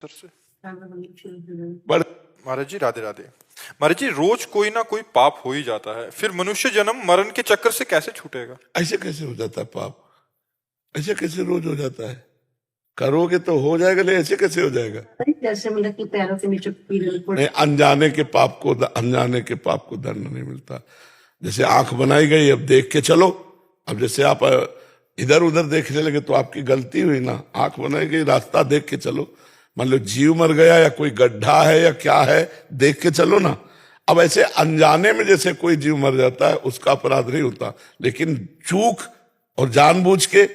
Sir से बड़ महाराज जी राधे राधे। महाराज जी रोज कोई ना कोई पाप हो ही जाता है, फिर मनुष्य जन्म मरण के चक्कर से कैसे छूटेगा? ऐसे कैसे हो जाता है पाप? ऐसे कैसे रोज हो जाता है? करोगे तो हो जाएगा, लेकिन ऐसे कैसे हो जाएगा? जैसे मतलब कि पैरों के नीचे कीड़े नहीं, अनजाने के पाप को दंड नहीं मिलता। जैसे आंख बनाई गई, अब देख के चलो। अब जैसे आप इधर उधर देखने लगे तो आपकी गलती हुई ना। आंख बनाई गई, रास्ता देख के चलो। मान लो जीव मर गया या कोई गड्ढा है या क्या है, देख के चलो ना। अब ऐसे अनजाने में जैसे कोई जीव मर जाता है, उसका अपराध नहीं होता, लेकिन चूक और जानबूझ के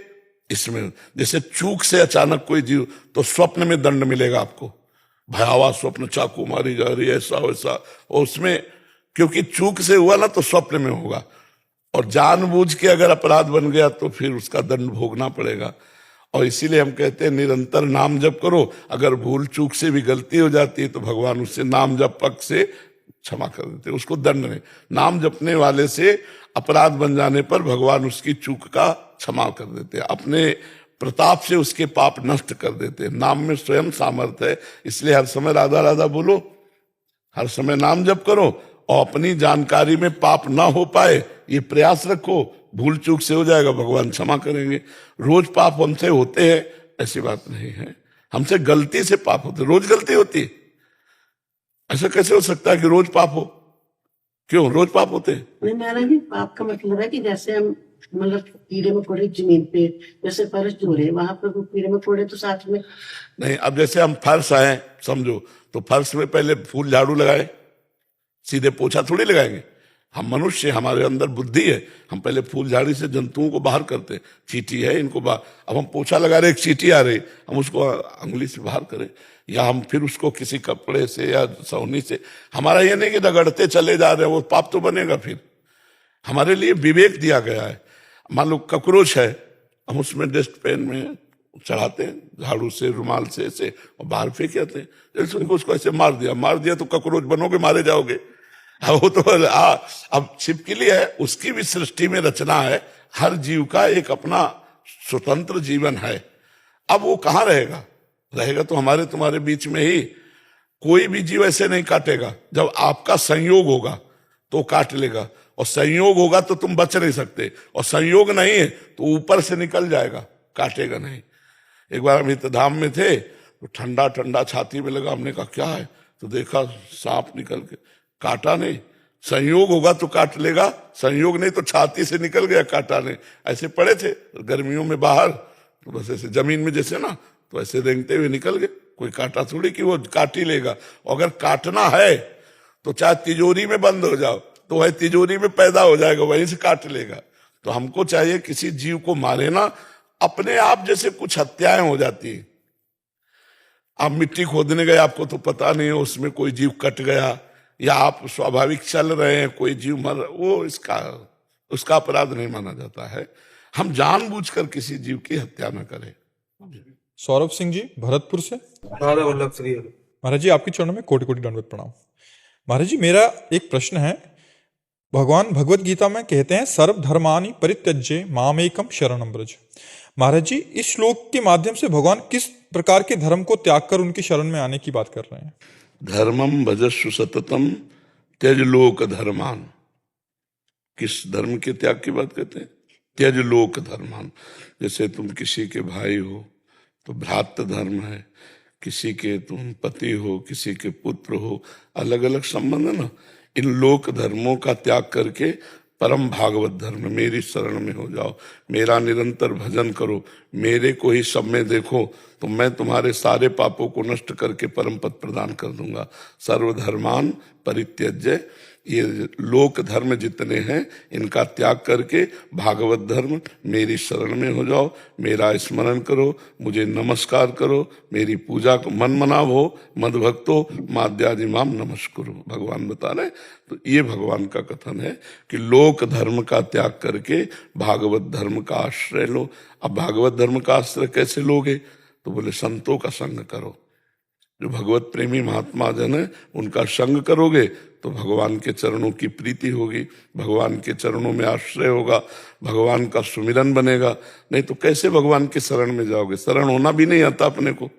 इसमें, जैसे चूक से अचानक कोई जीव, तो स्वप्न में दंड मिलेगा आपको। भयावह स्वप्न, चाकू मारी जा रही है, ऐसा वैसा, और उसमें क्योंकि चूक से हुआ ना तो स्वप्न में होगा। और जानबूझ के अगर अपराध बन गया तो फिर उसका दंड भोगना पड़ेगा। और इसीलिए हम कहते हैं निरंतर नाम जप करो। अगर भूल चूक से भी गलती हो जाती है तो भगवान उससे नाम जप पक से क्षमा कर देते, उसको दंड नहीं। नाम जपने वाले से अपराध बन जाने पर भगवान उसकी चूक का क्षमा कर देते हैं, अपने प्रताप से उसके पाप नष्ट कर देते हैं। नाम में स्वयं सामर्थ्य है, इसलिए हर समय राधा राधा बोलो, हर समय नाम जप करो, और अपनी जानकारी में पाप ना हो पाए ये प्रयास रखो। भूल चूक से हो जाएगा, भगवान क्षमा करेंगे। रोज पाप हमसे होते हैं ऐसी बात नहीं है, हमसे गलती से पाप होते, रोज गलती होती है। ऐसा कैसे हो सकता है कि रोज पाप हो? क्यों रोज पाप होते हैं? नहीं महाराज जी, पाप का मतलब है कि जैसे हम मतलब कीड़े मकोड़े जमीन पे जैसे फर्श धो रहे, वहां पर कीड़े मकोड़े तो साथ में नहीं। अब जैसे हम फर्श आए समझो, तो फर्श में पहले फूल झाड़ू लगाए, सीधे पोछा थोड़ी लगाएंगे। हम मनुष्य, हमारे अंदर बुद्धि है, हम पहले फूल झाड़ी से जंतुओं को बाहर करते। चींटी है, इनको बाहर। अब हम पोछा लगा रहे, एक चींटी आ रही, हम उसको अंगुली से बाहर करें, या हम फिर उसको किसी कपड़े से या सौनी से। हमारा ये नहीं कि रगड़ते चले जा रहे हैं, वो पाप तो बनेगा। फिर हमारे लिए विवेक दिया गया है। मान लो ककरोच है, हम उसमें डस्टबिन में चढ़ाते हैं, झाड़ू से रुमाल से ऐसे, और बाहर फेंक जाते हैं। जैसे उसको ऐसे मार दिया तो ककरोच बनोगे, मारे जाओगे। वो तो अब छिपकली है, उसकी भी सृष्टि में रचना है। हर जीव का एक अपना स्वतंत्र जीवन है। अब वो कहाँ रहेगा? रहेगा तो हमारे तुम्हारे बीच में ही। कोई भी जीव ऐसे नहीं काटेगा। जब आपका संयोग होगा तो काट लेगा, और संयोग होगा तो तुम बच नहीं सकते, और संयोग नहीं है तो ऊपर से निकल जाएगा, काटेगा नहीं। एक बार हम धाम में थे तो ठंडा ठंडा छाती में लगा, हमने कहा क्या है, तो देखा सांप निकल के, काटा नहीं। संयोग होगा तो काट लेगा, संयोग नहीं तो छाती से निकल गया, काटा नहीं। ऐसे पड़े थे गर्मियों में बाहर, तो बस ऐसे जमीन में जैसे ना, तो ऐसे रेंगते हुए निकल गए। कोई काटा थोड़ी कि वो काट ही लेगा। अगर काटना है तो चाहे तिजोरी में बंद हो जाओ, तो वह तिजोरी में पैदा हो जाएगा, वहीं से काट लेगा। तो हमको चाहिए किसी जीव को मारे ना। अपने आप जैसे कुछ हत्याएं हो जाती है, आप मिट्टी खोदने गए, आपको तो पता नहीं है उसमें कोई जीव कट गया, या आप स्वाभाविक चल रहे हैं, कोई जीव मर, वो उसका अपराध नहीं माना जाता है। हम जानबूझकर किसी जीव की हत्या न करें। सौरभ सिंह जी भरतपुर से। राधा वल्लभ श्री। महाराज जी आपके चरणों में कोटि कोटि दंडवत प्रणाम। महाराज जी मेरा एक प्रश्न है। भगवान भगवत गीता में कहते हैं सर्व धर्मानि परित्यज्य मामेकम शरणम ब्रज। महाराज जी इस श्लोक के माध्यम से भगवान किस प्रकार के धर्म को त्याग कर उनकी शरण में आने की बात कर रहे हैं? धर्मम भजस्व सततम त्यज लोक धर्मान। किस धर्म के त्याग की बात करते हैं? त्यज लोक धर्मान। जैसे तुम किसी के भाई हो तो भ्रातृ धर्म है, किसी के तुम पति हो, किसी के पुत्र हो, अलग अलग संबंध है ना। इन लोक धर्मों का त्याग करके परम भागवत धर्म, मेरी शरण में हो जाओ, मेरा निरंतर भजन करो, मेरे को ही सब में देखो, तो मैं तुम्हारे सारे पापों को नष्ट करके परम पद प्रदान कर दूंगा। सर्वधर्मान परित्यज्य, ये लोक धर्म जितने हैं इनका त्याग करके भागवत धर्म, मेरी शरण में हो जाओ, मेरा स्मरण करो, मुझे नमस्कार करो, मेरी पूजा को मन मनाओ, मद भक्तो माद्यादि माम नमस्कुरु, भगवान बता रहे। तो ये भगवान का कथन है कि लोक धर्म का त्याग करके भागवत धर्म का आश्रय लो। अब भागवत धर्म का आश्रय कैसे लोगे? तो बोले संतों का संग करो, जो भगवत प्रेमी महात्मा जन है उनका संग करोगे तो भगवान के चरणों की प्रीति होगी, भगवान के चरणों में आश्रय होगा, भगवान का सुमिरन बनेगा। नहीं तो कैसे भगवान के शरण में जाओगे? शरण होना भी नहीं आता अपने को।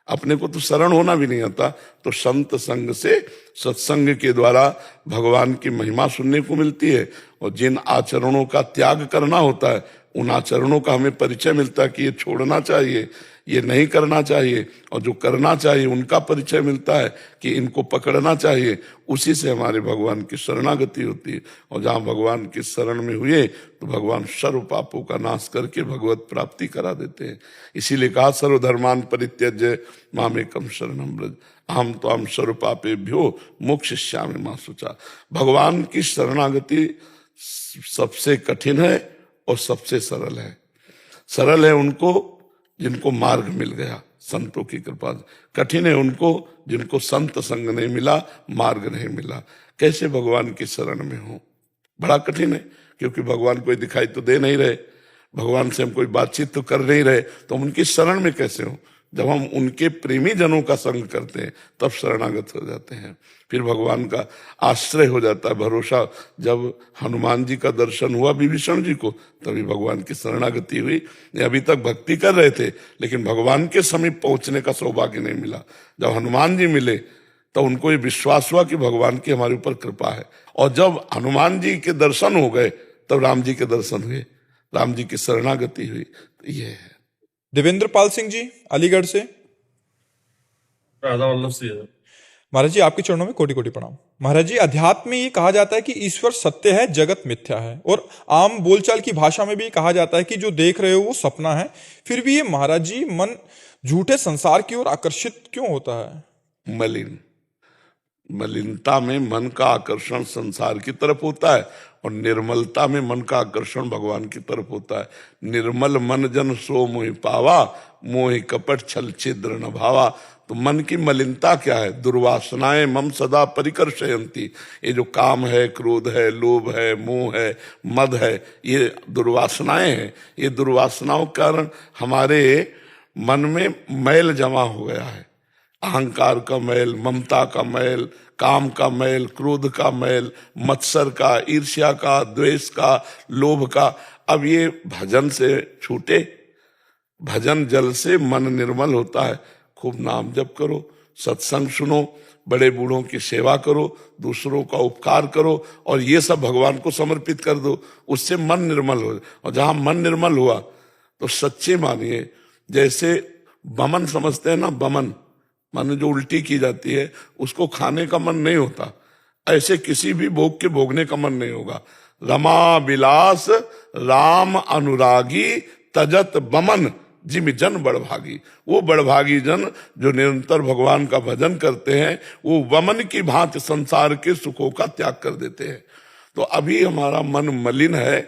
अपने को तो शरण होना भी नहीं आता, तो संत संग से, सत्संग के द्वारा भगवान की महिमा सुनने को मिलती है। और जिन आचरणों का त्याग करना होता है, उन आचरणों का हमें परिचय मिलता है कि ये छोड़ना चाहिए, ये नहीं करना चाहिए, और जो करना चाहिए उनका परिचय मिलता है कि इनको पकड़ना चाहिए। उसी से हमारे भगवान की शरणागति होती है। और जहाँ भगवान की शरण में हुए तो भगवान सर्व पापों का नाश करके भगवत प्राप्ति करा देते हैं। इसीलिए कहा सर्वधर्मान परित्यज्य मामेकम शरणं व्रज अहम त्वां सर्व पापेभ्यो मोक्षयिष्यामि मा शुचा। भगवान की शरणागति सबसे कठिन है और सबसे सरल है। सरल है उनको जिनको मार्ग मिल गया संतों की कृपा से, कठिन है उनको जिनको संत संग नहीं मिला, मार्ग नहीं मिला। कैसे भगवान की शरण में हो? बड़ा कठिन है, क्योंकि भगवान कोई दिखाई तो दे नहीं रहे, भगवान से हम कोई बातचीत तो कर नहीं रहे, तो हम उनकी शरण में कैसे हो? जब हम उनके प्रेमी जनों का संग करते हैं तब शरणागत हो जाते हैं, फिर भगवान का आश्रय हो जाता है, भरोसा। जब हनुमान जी का दर्शन हुआ विभीषण जी को, तभी भगवान की शरणागति हुई। अभी तक भक्ति कर रहे थे, लेकिन भगवान के समीप पहुंचने का सौभाग्य नहीं मिला। जब हनुमान जी मिले तो उनको ये विश्वास हुआ कि भगवान की हमारे ऊपर कृपा है। और जब हनुमान जी के दर्शन हो गए तब राम जी के दर्शन हुए, राम जी की शरणागति हुई। तो ये है। देवेंद्र पाल सिंह जी अलीगढ़ से। राधा वल्लभ सिंह। महाराज जी आपके चरणों में कोटि कोटि प्रणाम। महाराज जी अध्यात्म में ये कहा जाता है कि ईश्वर सत्य है, जगत मिथ्या है, और आम बोलचाल की भाषा में भी कहा जाता है कि जो देख रहे हो वो सपना है। फिर भी ये महाराज जी मन झूठे संसार की ओर आकर्षित क्यों होता है? मलिनता में मन का आकर्षण संसार की तरफ होता है, और निर्मलता में मन का आकर्षण भगवान की तरफ होता है। निर्मल मन जन सो मोहि पावा, मोहि कपट छल छिद्र न भावा। तो मन की मलिनता क्या है? दुर्वासनाएं मम सदा परिकर्षयन्ति। ये जो काम है, क्रोध है, लोभ है, मोह है, मद है, ये दुर्वासनाएं हैं। ये दुर्वासनाओं के कारण हमारे मन में मैल जमा हो गया है। अहंकार का मैल, ममता का मैल, काम का मैल, क्रोध का मैल, मत्सर का, ईर्ष्या का, द्वेष का, लोभ का। अब ये भजन से छूटे, भजन जल से मन निर्मल होता है। खूब नाम जप करो, सत्संग सुनो, बड़े बूढ़ों की सेवा करो, दूसरों का उपकार करो, और ये सब भगवान को समर्पित कर दो। उससे मन निर्मल हो। और जहां मन निर्मल हुआ तो सच्चे मानिए, जैसे बमन समझते हैं ना, बमन माने जो उल्टी की जाती है, उसको खाने का मन नहीं होता, ऐसे किसी भी भोग के भोगने का मन नहीं होगा। रमा विलास राम अनुरागी तजत बमन जिम जन बड़भागी। वो बड़भागी जन जो निरंतर भगवान का भजन करते हैं, वो वमन की भांति संसार के सुखों का त्याग कर देते हैं। तो अभी हमारा मन मलिन है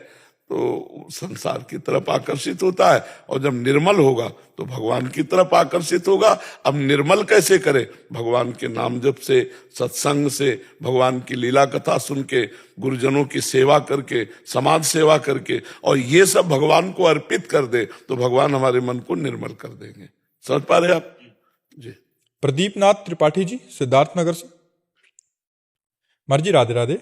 तो संसार की तरफ आकर्षित होता है, और जब निर्मल होगा तो भगवान की तरफ आकर्षित होगा। अब निर्मल कैसे करे? भगवान के नाम जप से, सत्संग से, भगवान की लीला कथा सुन के, गुरुजनों की सेवा करके, समाज सेवा करके, और ये सब भगवान को अर्पित कर दे तो भगवान हमारे मन को निर्मल कर देंगे। समझ पा रहे आप जी? प्रदीप नाथ त्रिपाठी जी सिद्धार्थनगर से। महाराज जी राधे राधे।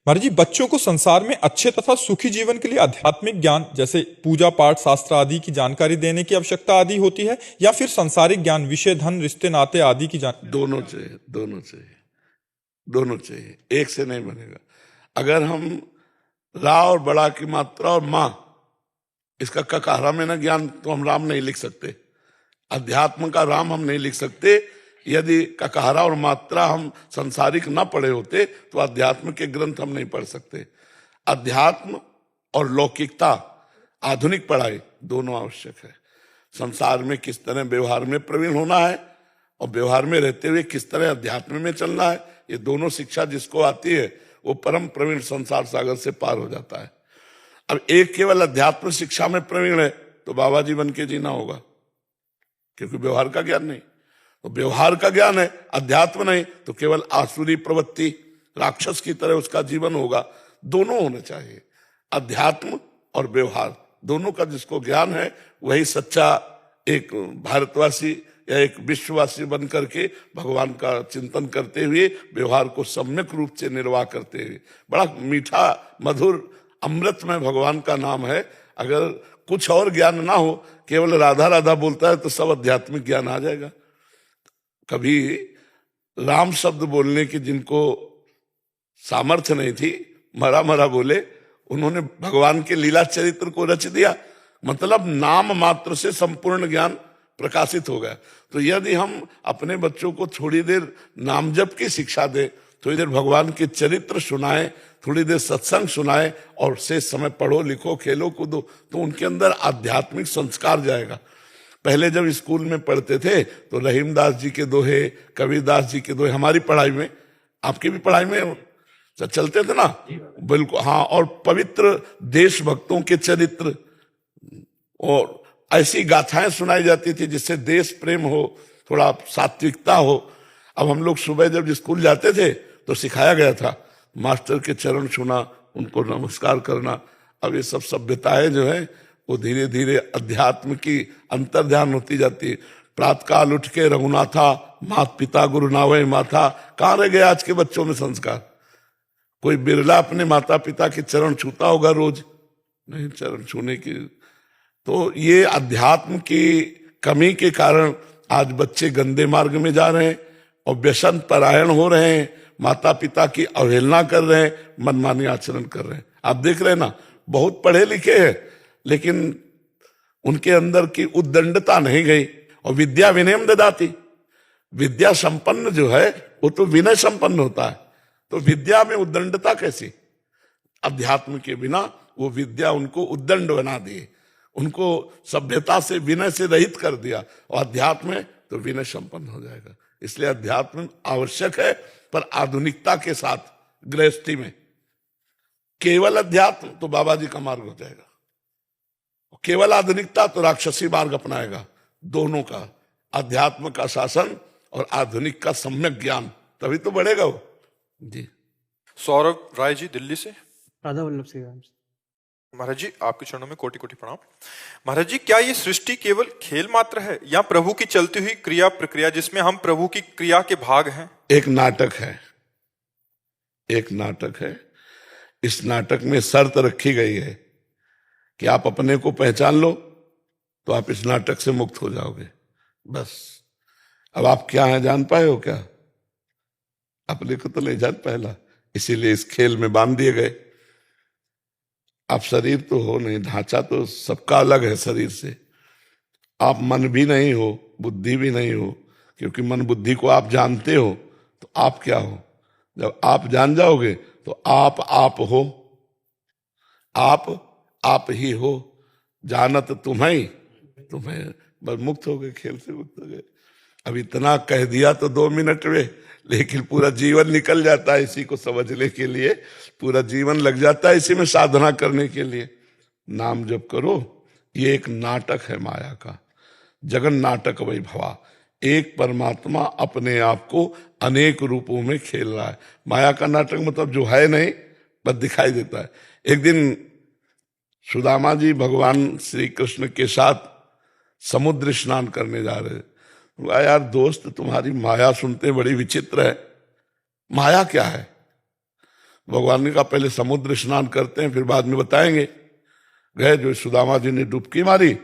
महाराज जी बच्चों को संसार में अच्छे तथा सुखी जीवन के लिए आध्यात्मिक ज्ञान जैसे पूजा पाठ शास्त्र आदि की जानकारी देने की आवश्यकता आदि होती है, या फिर सांसारिक ज्ञान, विषय, धन, रिश्ते नाते आदि की जान? दोनों चाहिए, दोनों चाहिए, दोनों चाहिए, एक से नहीं बनेगा। अगर हम रा और बड़ा की मात्रा और माँ, इसका ककारा में ना ज्ञान, तो हम राम नहीं लिख सकते। अध्यात्म का राम हम नहीं लिख सकते। यदि ककारा और मात्रा हम संसारिक ना पढ़े होते तो अध्यात्म के ग्रंथ हम नहीं पढ़ सकते। अध्यात्म और लौकिकता, आधुनिक पढ़ाई दोनों आवश्यक है। संसार में किस तरह व्यवहार में प्रवीण होना है, और व्यवहार में रहते हुए किस तरह अध्यात्म में चलना है, ये दोनों शिक्षा जिसको आती है वो परम प्रवीण संसार सागर से पार हो जाता है। अब एक केवल अध्यात्म शिक्षा में प्रवीण है तो बाबा जी बन के जीना होगा, क्योंकि व्यवहार का ज्ञान नहीं। तो व्यवहार का ज्ञान है, अध्यात्म नहीं, तो केवल आसुरी प्रवृत्ति, राक्षस की तरह उसका जीवन होगा। दोनों होने चाहिए, अध्यात्म और व्यवहार दोनों का जिसको ज्ञान है वही सच्चा एक भारतवासी या एक विश्ववासी बन करके भगवान का चिंतन करते हुए व्यवहार को सम्यक रूप से निर्वाह करते हुए। बड़ा मीठा मधुर अमृत में भगवान का नाम है। अगर कुछ और ज्ञान ना हो, केवल राधा राधा बोलता है तो सब आध्यात्मिक ज्ञान आ जाएगा। कभी राम शब्द बोलने की जिनको सामर्थ्य नहीं थी, मरा मरा बोले, उन्होंने भगवान के लीला चरित्र को रच दिया। मतलब नाम मात्र से संपूर्ण ज्ञान प्रकाशित हो गया। तो यदि हम अपने बच्चों को थोड़ी देर नाम जप की शिक्षा दें, थोड़ी देर भगवान के चरित्र सुनाएं, थोड़ी देर सत्संग सुनाएं और शेष समय पढ़ो लिखो खेलो कूदो, तो उनके अंदर आध्यात्मिक संस्कार जाएगा। पहले जब स्कूल में पढ़ते थे तो रहीमदास जी के दोहे, कबीरदास जी के दोहे हमारी पढ़ाई में, आपकी भी पढ़ाई में चलते थे ना, बिल्कुल हाँ। और पवित्र देशभक्तों के चरित्र और ऐसी गाथाएं सुनाई जाती थी जिससे देश प्रेम हो, थोड़ा सात्विकता हो। अब हम लोग सुबह जब स्कूल जाते थे तो सिखाया गया था मास्टर के चरण छूना, उनको नमस्कार करना। अब ये सब सभ्यताएं जो है वो धीरे धीरे अध्यात्म की अंतर्ध्यान होती जाती है। प्रातःकाल उठ के रघुनाथा, मात पिता गुरु नावे माथा, कहाँ रह गए आज के बच्चों में संस्कार? कोई बिरला अपने माता पिता के चरण छूता होगा रोज? नहीं, चरण छूने की। तो ये अध्यात्म की कमी के कारण आज बच्चे गंदे मार्ग में जा रहे हैं और व्यसन परायण हो रहे हैं, माता पिता की अवहेलना कर रहे हैं, मनमानी आचरण कर रहे हैं। आप देख रहे हैं ना, बहुत पढ़े लिखे हैं लेकिन उनके अंदर की उद्दंडता नहीं गई। और विद्या विनयम ददाति, विद्या संपन्न जो है वो तो विनय संपन्न होता है, तो विद्या में उद्दंडता कैसी? अध्यात्म के बिना वो विद्या उनको उद्दंड बना दिए, उनको सभ्यता से विनय से रहित कर दिया। और अध्यात्म में तो विनय संपन्न हो जाएगा। इसलिए अध्यात्म आवश्यक है, पर आधुनिकता के साथ गृहस्थी में। केवल अध्यात्म तो बाबा जी का मार्ग हो जाएगा, केवल आधुनिकता तो राक्षसी मार्ग अपनाएगा। दोनों का, अध्यात्म का शासन और आधुनिक का सम्यक ज्ञान, तभी तो बढ़ेगा वो। जी। सौरभ राय जी दिल्ली से। राधा वल्लभ श्री राम। महाराज जी आपके चरणों में कोटि कोटि प्रणाम। महाराज जी, क्या ये सृष्टि केवल खेल मात्र है या प्रभु की चलती हुई क्रिया प्रक्रिया जिसमें हम प्रभु की क्रिया के भाग हैं? एक नाटक है, एक नाटक है। इस नाटक में शर्त रखी गई है कि आप अपने को पहचान लो तो आप इस नाटक से मुक्त हो जाओगे, बस। अब आप क्या हैं जान पाए हो क्या? अपने को तो नहीं जान पहला, इसीलिए इस खेल में बांध दिए गए। आप शरीर तो हो नहीं, ढांचा तो सबका अलग है शरीर से। आप मन भी नहीं हो, बुद्धि भी नहीं हो, क्योंकि मन बुद्धि को आप जानते हो तो आप क्या हो? जब आप जान जाओगे तो आप हो, आप ही हो, जानत तुम्हें बस मुक्त हो गए, खेल से मुक्त हो गए। अब इतना कह दिया तो 2 मिनट में, लेकिन पूरा जीवन निकल जाता है इसी को समझने के लिए, पूरा जीवन लग जाता है इसी में साधना करने के लिए। नाम जप करो, ये एक नाटक है माया का, जगन नाटक वैभवा। एक परमात्मा अपने आप को अनेक रूपों में खेल रहा है। माया का नाटक मतलब जो है नहीं, बस दिखाई देता है। एक दिन सुदामा जी भगवान श्री कृष्ण के साथ समुद्र स्नान करने जा रहे थे। यार दोस्त, तुम्हारी माया सुनते बड़ी विचित्र है। माया क्या है? भगवान ने कहा पहले समुद्र स्नान करते हैं, फिर बाद में बताएंगे। गए, जो सुदामा जी ने डुबकी मारी,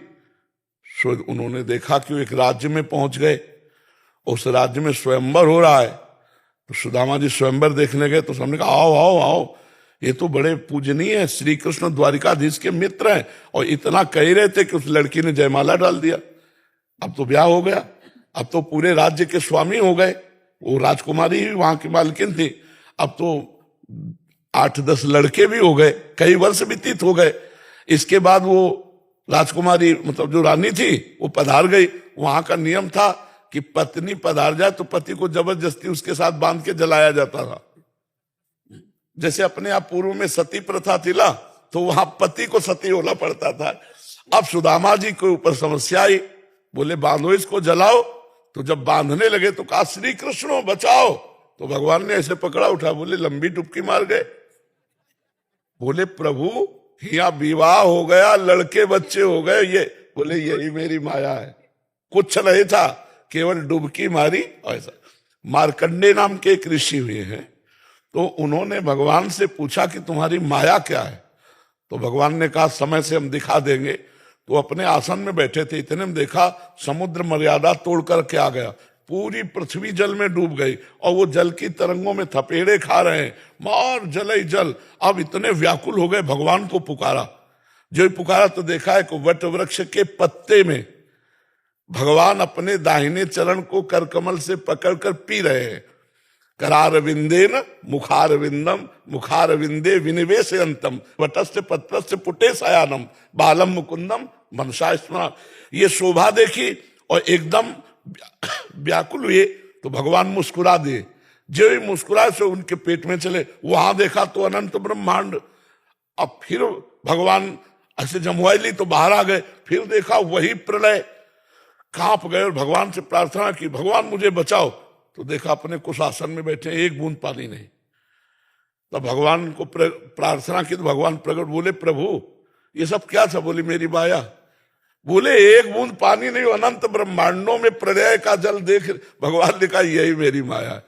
उन्होंने देखा कि वो एक राज्य में पहुंच गए, उस राज्य में स्वयंवर हो रहा है। तो सुदामा जी स्वयंवर देखने गए तो सबने कहा आओ आओ आओ, ये तो बड़े पूजनीय है, श्री कृष्ण द्वारिकाधीश के मित्र हैं। और इतना कह रहे थे कि उस लड़की ने जयमाला डाल दिया। अब तो ब्याह हो गया, अब तो पूरे राज्य के स्वामी हो गए। वो राजकुमारी ही वहां की मालकिन थी। अब तो 8-10 लड़के भी हो गए, कई वर्ष व्यतीत हो गए। इसके बाद वो राजकुमारी मतलब जो रानी थी वो पधार गई। वहां का नियम था कि पत्नी पधार जाए तो पति को जबरदस्ती उसके साथ बांध के जलाया जाता था। जैसे अपने आप पूर्व में सती प्रथा थी ना, तो वहां पति को सती होना पड़ता था। अब सुदामा जी के ऊपर समस्या आई, बोले बांधो इसको, जलाओ। तो जब बांधने लगे तो कहा श्री कृष्ण बचाओ। तो भगवान ने ऐसे पकड़ा उठा, बोले लंबी डुबकी मार गए। बोले प्रभु यहाँ विवाह हो गया, लड़के बच्चे हो गए, ये बोले यही मेरी माया है। कुछ नहीं था, केवल डुबकी मारी। ऐसा मार्कंडे नाम के एक ऋषि हुए हैं, तो उन्होंने भगवान से पूछा कि तुम्हारी माया क्या है? तो भगवान ने कहा समय से हम दिखा देंगे। तो अपने आसन में बैठे थे, इतने में देखा समुद्र मर्यादा तोड़ करके आ गया। पूरी पृथ्वी जल में डूब गई और वो जल की तरंगों में थपेड़े खा रहे हैं, मार जल ही जल। अब इतने व्याकुल हो गए, भगवान को पुकारा। जो ही पुकारा तो देखा है कि वट वृक्ष के पत्ते में भगवान अपने दाहिने चरण को करकमल से पकड़कर पी रहे हैं। करारविंदेन मुखारविंदम मुखारविंदे विनिवेशयंतम वटस्य पत्रस्य पुटे सयानम बालम मुकुंदम मनसा स्मरण। ये शोभा देखी और एकदम व्याकुल हुए तो भगवान मुस्कुरा दिए। जो ही मुस्कुराए से उनके पेट में चले, वहां देखा तो अनंत ब्रह्मांड। अब फिर भगवान ऐसे जमुआई ली तो बाहर आ गए, फिर देखा वही प्रलय, कांप गए और भगवान से प्रार्थना की, भगवान मुझे बचाओ। तो देखा अपने कुछ आसन में बैठे, एक बूंद पानी नहीं। तब भगवान को प्रार्थना की तो भगवान प्रकट, बोले प्रभु ये सब क्या था? बोली मेरी माया। बोले एक बूंद पानी नहीं, अनंत ब्रह्मांडों में प्रलय का जल देख। भगवान ने कहा यही मेरी माया है।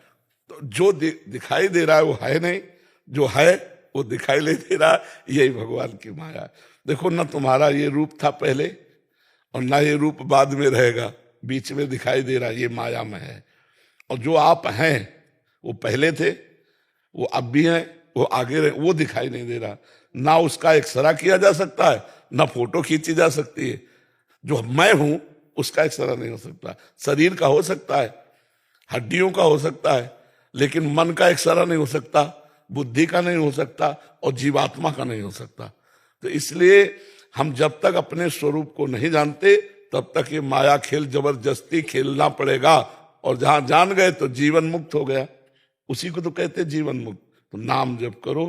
तो जो दिखाई दे रहा है वो है नहीं, जो है वो दिखाई नहीं दे रहा, यही भगवान की माया है। देखो ना, तुम्हारा ये रूप था पहले और ना ये रूप बाद में रहेगा, बीच में दिखाई दे रहा, ये माया में है। और जो आप हैं वो पहले थे, वो अब भी हैं, वो आगे रहे, वो दिखाई नहीं दे रहा। ना उसका एक्सरा किया जा सकता है, ना फोटो खींची जा सकती है। जो मैं हूं उसका एक्सरा नहीं हो सकता। शरीर का हो सकता है, हड्डियों का हो सकता है, लेकिन मन का एक्सरा नहीं हो सकता, बुद्धि का नहीं हो सकता और जीवात्मा का नहीं हो सकता। तो इसलिए हम जब तक अपने स्वरूप को नहीं जानते तब तक ये माया खेल जबरदस्ती खेलना पड़ेगा। और जहां जान गए तो जीवन मुक्त हो गया, उसी को तो कहते जीवन मुक्त। तो नाम जप करो,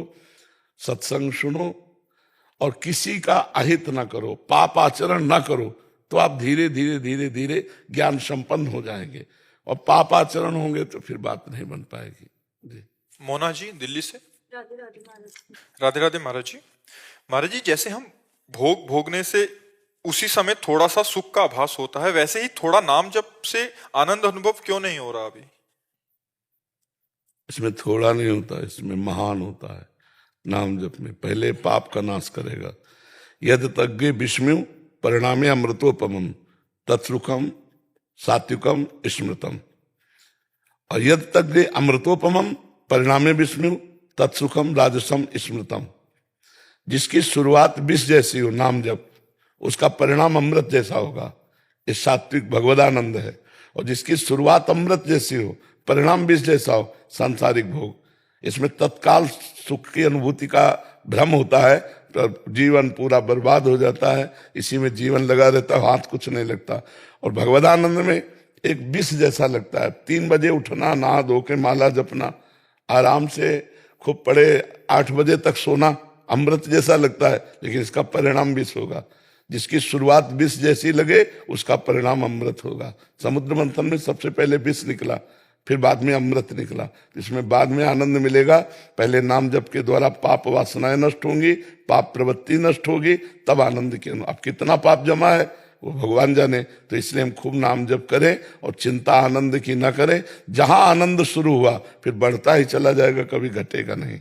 सत्संग सुनो और किसी का अहित ना करो, पाप आचरण ना करो, तो आप धीरे धीरे धीरे धीरे ज्ञान संपन्न हो जाएंगे। और पाप आचरण होंगे तो फिर बात नहीं बन पाएगी। जी। मोना जी दिल्ली से। राधे राधे महाराज जी। महाराज जी, जैसे हम भोग भोगने से उसी समय थोड़ा सा सुख का आभास होता है, वैसे ही थोड़ा नाम जप से आनंद अनुभव क्यों नहीं हो रहा अभी? इसमें थोड़ा नहीं होता, इसमें महान होता है। नाम जप में पहले पाप का नाश करेगा। यद तज्ञे विष्णु परिणामे अमृतोपमम तत्सुखम सात्विकम स्मृतम। और यद तज्ञे अमृतोपमम परिणामे विष्णु तत्सुखम राजसम स्मृतम। जिसकी शुरुआत विष जैसी हो नाम जप, उसका परिणाम अमृत जैसा होगा। ये सात्विक भगवदानंद है। और जिसकी शुरुआत अमृत जैसी हो, परिणाम विष जैसा हो, सांसारिक भोग। इसमें तत्काल सुख की अनुभूति का भ्रम होता है तो जीवन पूरा बर्बाद हो जाता है। इसी में जीवन लगा रहता है, हाथ कुछ नहीं लगता। और भगवदानंद में एक विष जैसा लगता है। 3 बजे उठना, नहा धो के माला जपना, आराम से खूब पड़े 8 बजे तक सोना, अमृत जैसा लगता है, लेकिन इसका परिणाम विष होगा। जिसकी शुरुआत विष जैसी लगे उसका परिणाम अमृत होगा। समुद्र मंथन में सबसे पहले विष निकला, फिर बाद में अमृत निकला। इसमें बाद में आनंद मिलेगा। पहले नाम जप के द्वारा पाप वासनाएं नष्ट होंगी, पाप प्रवृत्ति नष्ट होगी, तब आनंद के। अब कितना पाप जमा है वो भगवान जाने। तो इसलिए हम खूब नाम जप करें और चिंता आनंद की ना करें। जहां आनंद शुरू हुआ फिर बढ़ता ही चला जाएगा, कभी घटेगा नहीं।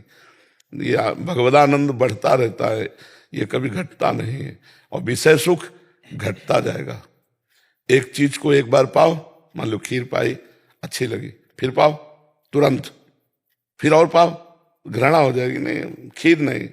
ये भगवदानंद बढ़ता रहता है, ये कभी घटता नहीं है। और विषय सुख घटता जाएगा। एक चीज को एक बार पाओ, मान लो खीर पाई, अच्छी लगी, फिर पाओ तुरंत, फिर और पाओ, घृणा हो जाएगी, नहीं खीर नहीं,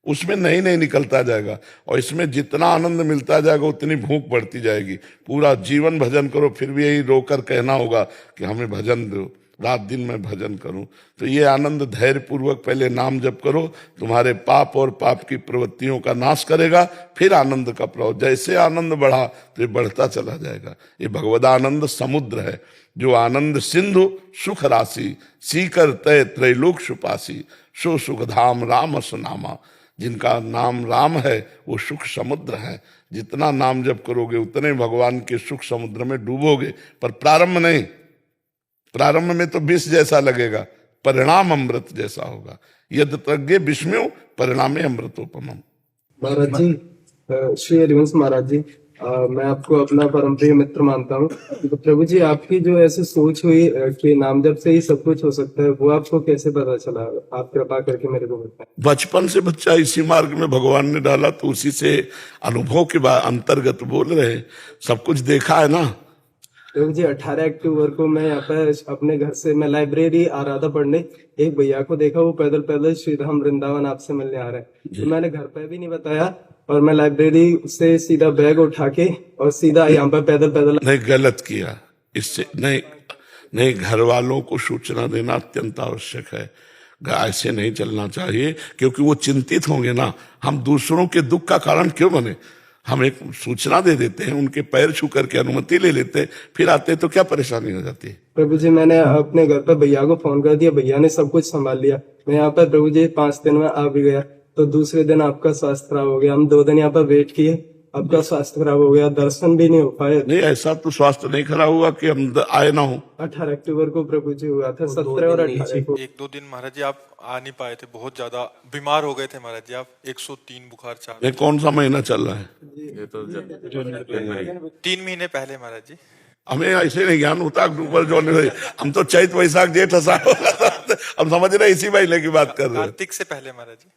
उसमें नहीं निकलता जाएगा। और इसमें जितना आनंद मिलता जाएगा उतनी भूख बढ़ती जाएगी। पूरा जीवन भजन करो, फिर भी यही रोकर कहना होगा कि हमें भजन दो, रात दिन मैं भजन करूं। तो ये आनंद धैर्य पूर्वक पहले नाम जप करो, तुम्हारे पाप और पाप की प्रवृत्तियों का नाश करेगा। फिर आनंद का प्रभाव, जैसे आनंद बढ़ा तो ये बढ़ता चला जाएगा। ये भगवदानंद समुद्र है, जो आनंद सिंधु सुख राशि, सीकर तय त्रैलोक सुपासी, सो सुख धाम राम सुनामा। जिनका नाम राम है वो सुख समुद्र है। जितना नाम जप करोगे उतने भगवान के सुख समुद्र में डूबोगे। पर प्रारंभ नहीं, प्रारंभ में तो विष जैसा लगेगा, परिणाम अमृत जैसा होगा। यद तज्ञे विष्णु परिणामे अमृतोपमम। महाराज जी, श्री हरिवंश महाराज जी, मैं आपको अपना परम प्रिय मित्र मानता हूँ। तो प्रभु जी, आपकी जो ऐसी सोच हुई कि नाम जप से ही सब कुछ हो सकता है, वो आपको कैसे पता चला? आप कृपा करके मेरे को बताएं। बचपन से बच्चा इसी मार्ग में भगवान ने डाला, तो उसी से अनुभव के बाद अंतर्गत बोल रहे। सब कुछ देखा है ना, प्रभु जी 18 अक्टूबर को मैं यहाँ पर अपने घर से मैं लाइब्रेरी आ रहा था पढ़ने, एक भैया को देखा वो पैदल पैदल श्री धाम वृंदावन आपसे मिलने आ रहे हैं। तो मैंने घर पे भी नहीं बताया और मैं लाइब्रेरी से सीधा बैग उठा के और सीधा यहाँ पर पैदल पैदल। नहीं, गलत किया। इससे नहीं, नहीं, घर वालों को सूचना देना अत्यंत आवश्यक है। ऐसे नहीं चलना चाहिए, क्योंकि वो चिंतित होंगे ना। हम दूसरों के दुख का कारण क्यों बने? हम एक सूचना दे देते हैं, उनके पैर छू करके अनुमति ले लेते हैं, फिर आते हैं तो क्या परेशानी हो जाती है? प्रभु जी मैंने अपने घर पर भैया को फोन कर दिया, भैया ने सब कुछ संभाल लिया। मैं यहाँ पर प्रभु जी 5 दिन में आ भी गया, तो दूसरे दिन आपका स्वास्थ्य खराब हो गया। हम 2 दिन यहाँ पर वेट किए, आपका स्वास्थ्य खराब हो गया, दर्शन भी नहीं हो पाए। नहीं, ऐसा तो स्वास्थ्य नहीं खराब हुआ कि हम आए ना हो। 18 अक्टूबर को प्रभु जी हुआ था, 17 और 18 को। 1-2 दिन महाराज जी आप आ नहीं पाए थे, बहुत ज्यादा बीमार हो गए थे महाराज जी आप। 103 बुखार 4। नहीं, कौन सा महीना चल रहा है? 3 महीने पहले महाराज जी। हमें ऐसे नहीं ज्ञान होता अक्टूबर जो नहीं, हम तो चैत वैशाख जेठ आषाढ़ हम समझ रहे इसी महीने की बात कर रहे हैं। कार्तिक से पहले महाराज जी।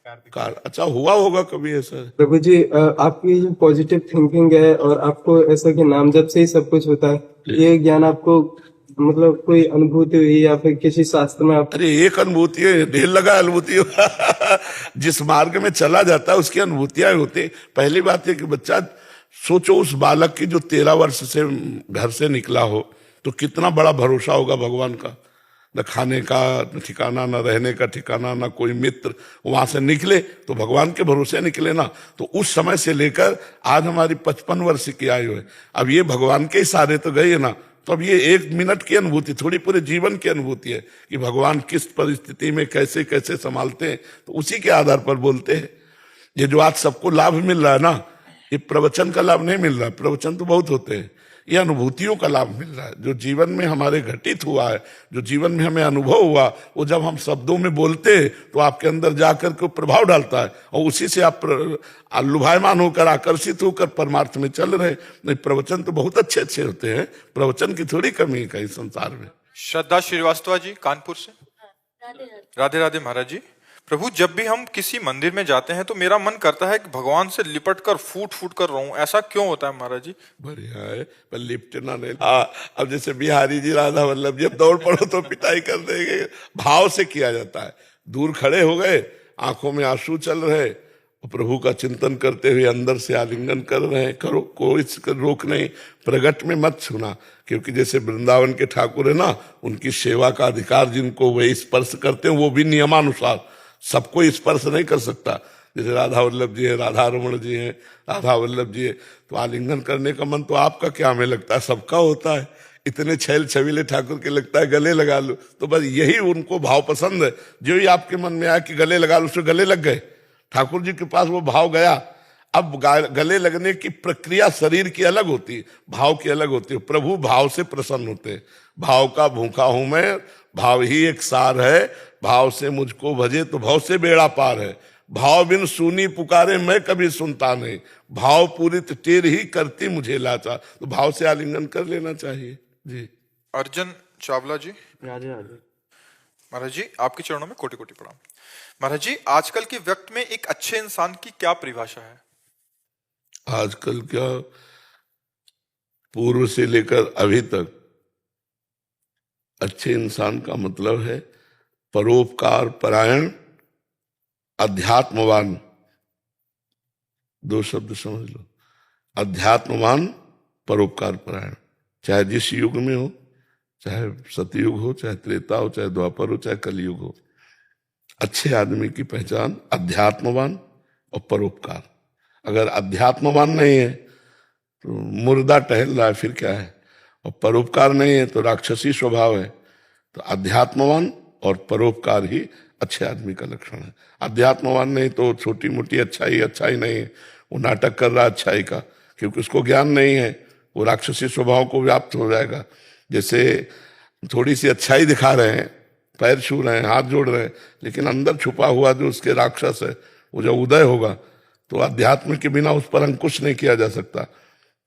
अच्छा हुआ होगा कभी ऐसा? प्रभु जी आपकी जो पॉजिटिव थिंकिंग है और आपको ऐसा कि नाम जब से ही सब कुछ होता है, ये ज्ञान आपको मतलब कोई अनुभूति हुई या फिर किसी शास्त्र में आप? अरे एक अनुभूति है, ढेर लगा अनुभूति जिस मार्ग में चला जाता है उसकी अनुभूतियां होती। पहली बात है कि बच्चा सोचो, उस बालक की जो 13 वर्ष से घर से निकला हो तो कितना बड़ा भरोसा होगा भगवान का। न खाने का ठिकाना, न रहने का ठिकाना, न कोई मित्र। वहां से निकले तो भगवान के भरोसे निकले ना। तो उस समय से लेकर आज हमारी 55 वर्ष की आयु है। अब ये भगवान के इशारे तो गए ना, तो अब ये 1 मिनट की अनुभूति थोड़ी पूरे जीवन की अनुभूति है कि भगवान किस परिस्थिति में कैसे कैसे संभालते हैं, तो उसी के आधार पर बोलते हैं। ये जो आज सबको लाभ मिल रहा है ना, ये प्रवचन का लाभ नहीं मिल रहा। प्रवचन तो बहुत होते हैं, ये अनुभूतियों का लाभ मिल रहा है। जो जीवन में हमारे घटित हुआ है, जो जीवन में हमें अनुभव हुआ, वो जब हम शब्दों में बोलते हैं तो आपके अंदर जाकर के प्रभाव डालता है और उसी से आप लुभायमान होकर, आकर्षित होकर परमार्थ में चल रहे। नहीं, प्रवचन तो बहुत अच्छे अच्छे होते हैं, प्रवचन की थोड़ी कमी है कहीं संसार में। श्रद्धा श्रीवास्तव जी कानपुर से। राधे राधे महाराज जी। प्रभु जब भी हम किसी मंदिर में जाते हैं तो मेरा मन करता है कि भगवान से लिपट कर फूट फूट कर रहूं। ऐसा क्यों होता है महाराज जी? बढ़िया है, पर लिपटना नहीं। अब जैसे बिहारी जी, राधा वल्लभ जी, अब दौड़ पड़ो तो पिटाई कर देंगे। भाव से किया जाता है। दूर खड़े हो गए, आंखों में आंसू चल रहे, प्रभु का चिंतन करते हुए अंदर से आलिंगन कर रहे हैं, करो, कोई रोक नहीं। प्रगट में मत छूना, क्योंकि जैसे वृंदावन के ठाकुर है ना, उनकी सेवा का अधिकार जिनको वे स्पर्श करते हैं, वो भी नियमानुसार। सबको स्पर्श नहीं कर सकता। जैसे राधा वल्लभ जी है, राधा रमण जी है, राधा वल्लभ जी है, तो आलिंगन करने का मन तो आपका क्या हमें लगता है सबका होता है। इतने छैल छबीले ठाकुर के लगता है गले लगा लो, तो बस यही उनको भाव पसंद है। जो ही आपके मन में आया कि गले लगा लो, उससे गले लग गए। ठाकुर जी के पास वो भाव गया। अब गले लगने की प्रक्रिया शरीर की अलग होती है, भाव की अलग होती है। प्रभु भाव से प्रसन्न होते हैं। भाव का भूखा हूं मैं, भाव ही एक सार है, भाव से मुझको भजे तो भाव से बेड़ा पार है। भाव बिन सुनी पुकारे मैं कभी सुनता नहीं, भाव पूरित टेर ही करती मुझे लाचा। तो भाव से आलिंगन कर लेना चाहिए जी। अर्जुन चावला जी। राधे राधे महाराज जी आपके चरणों में कोटि कोटि प्रणाम। महाराज जी आजकल के व्यक्ति में एक अच्छे इंसान की क्या परिभाषा है? आजकल क्या, पूर्व से लेकर अभी तक अच्छे इंसान का मतलब है परोपकार परायण, अध्यात्मवान। 2 शब्द समझ लो, अध्यात्मवान, परोपकार परायण। चाहे जिस युग में हो, चाहे सतयुग हो, चाहे त्रेता हो, चाहे द्वापर हो, चाहे कलयुग हो, अच्छे आदमी की पहचान अध्यात्मवान और परोपकार। अगर अध्यात्मवान नहीं है तो मुर्दा टहल रहा है, फिर क्या है। और परोपकार नहीं है तो राक्षसी स्वभाव है। तो अध्यात्मवान और परोपकार ही अच्छे आदमी का लक्षण है। अध्यात्मवान नहीं तो छोटी मोटी अच्छाई नहीं है, वो नाटक कर रहा अच्छाई का, क्योंकि उसको ज्ञान नहीं है, वो राक्षसी स्वभाव को व्याप्त हो जाएगा। जैसे थोड़ी सी अच्छाई दिखा रहे हैं, पैर छू रहे हैं, हाथ जोड़ रहे हैं, लेकिन अंदर छुपा हुआ जो उसके राक्षस है, वो जब उदय होगा तो अध्यात्म के बिना उस पर अंकुश नहीं किया जा सकता,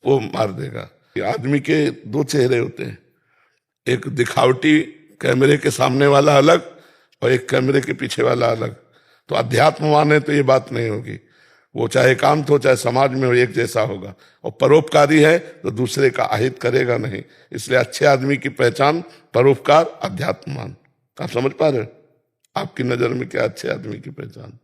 वो मार देगा। आदमी के 2 चेहरे होते हैं, एक दिखावटी कैमरे के सामने वाला अलग और एक कैमरे के पीछे वाला अलग। तो अध्यात्मवान है तो ये बात नहीं होगी। वो चाहे एकांत हो चाहे समाज में हो, एक जैसा होगा। और परोपकारी है तो दूसरे का अहित करेगा नहीं। इसलिए अच्छे आदमी की पहचान परोपकार, अध्यात्मवान। आप समझ पा रहे हो? आपकी नजर में क्या अच्छे आदमी की पहचान?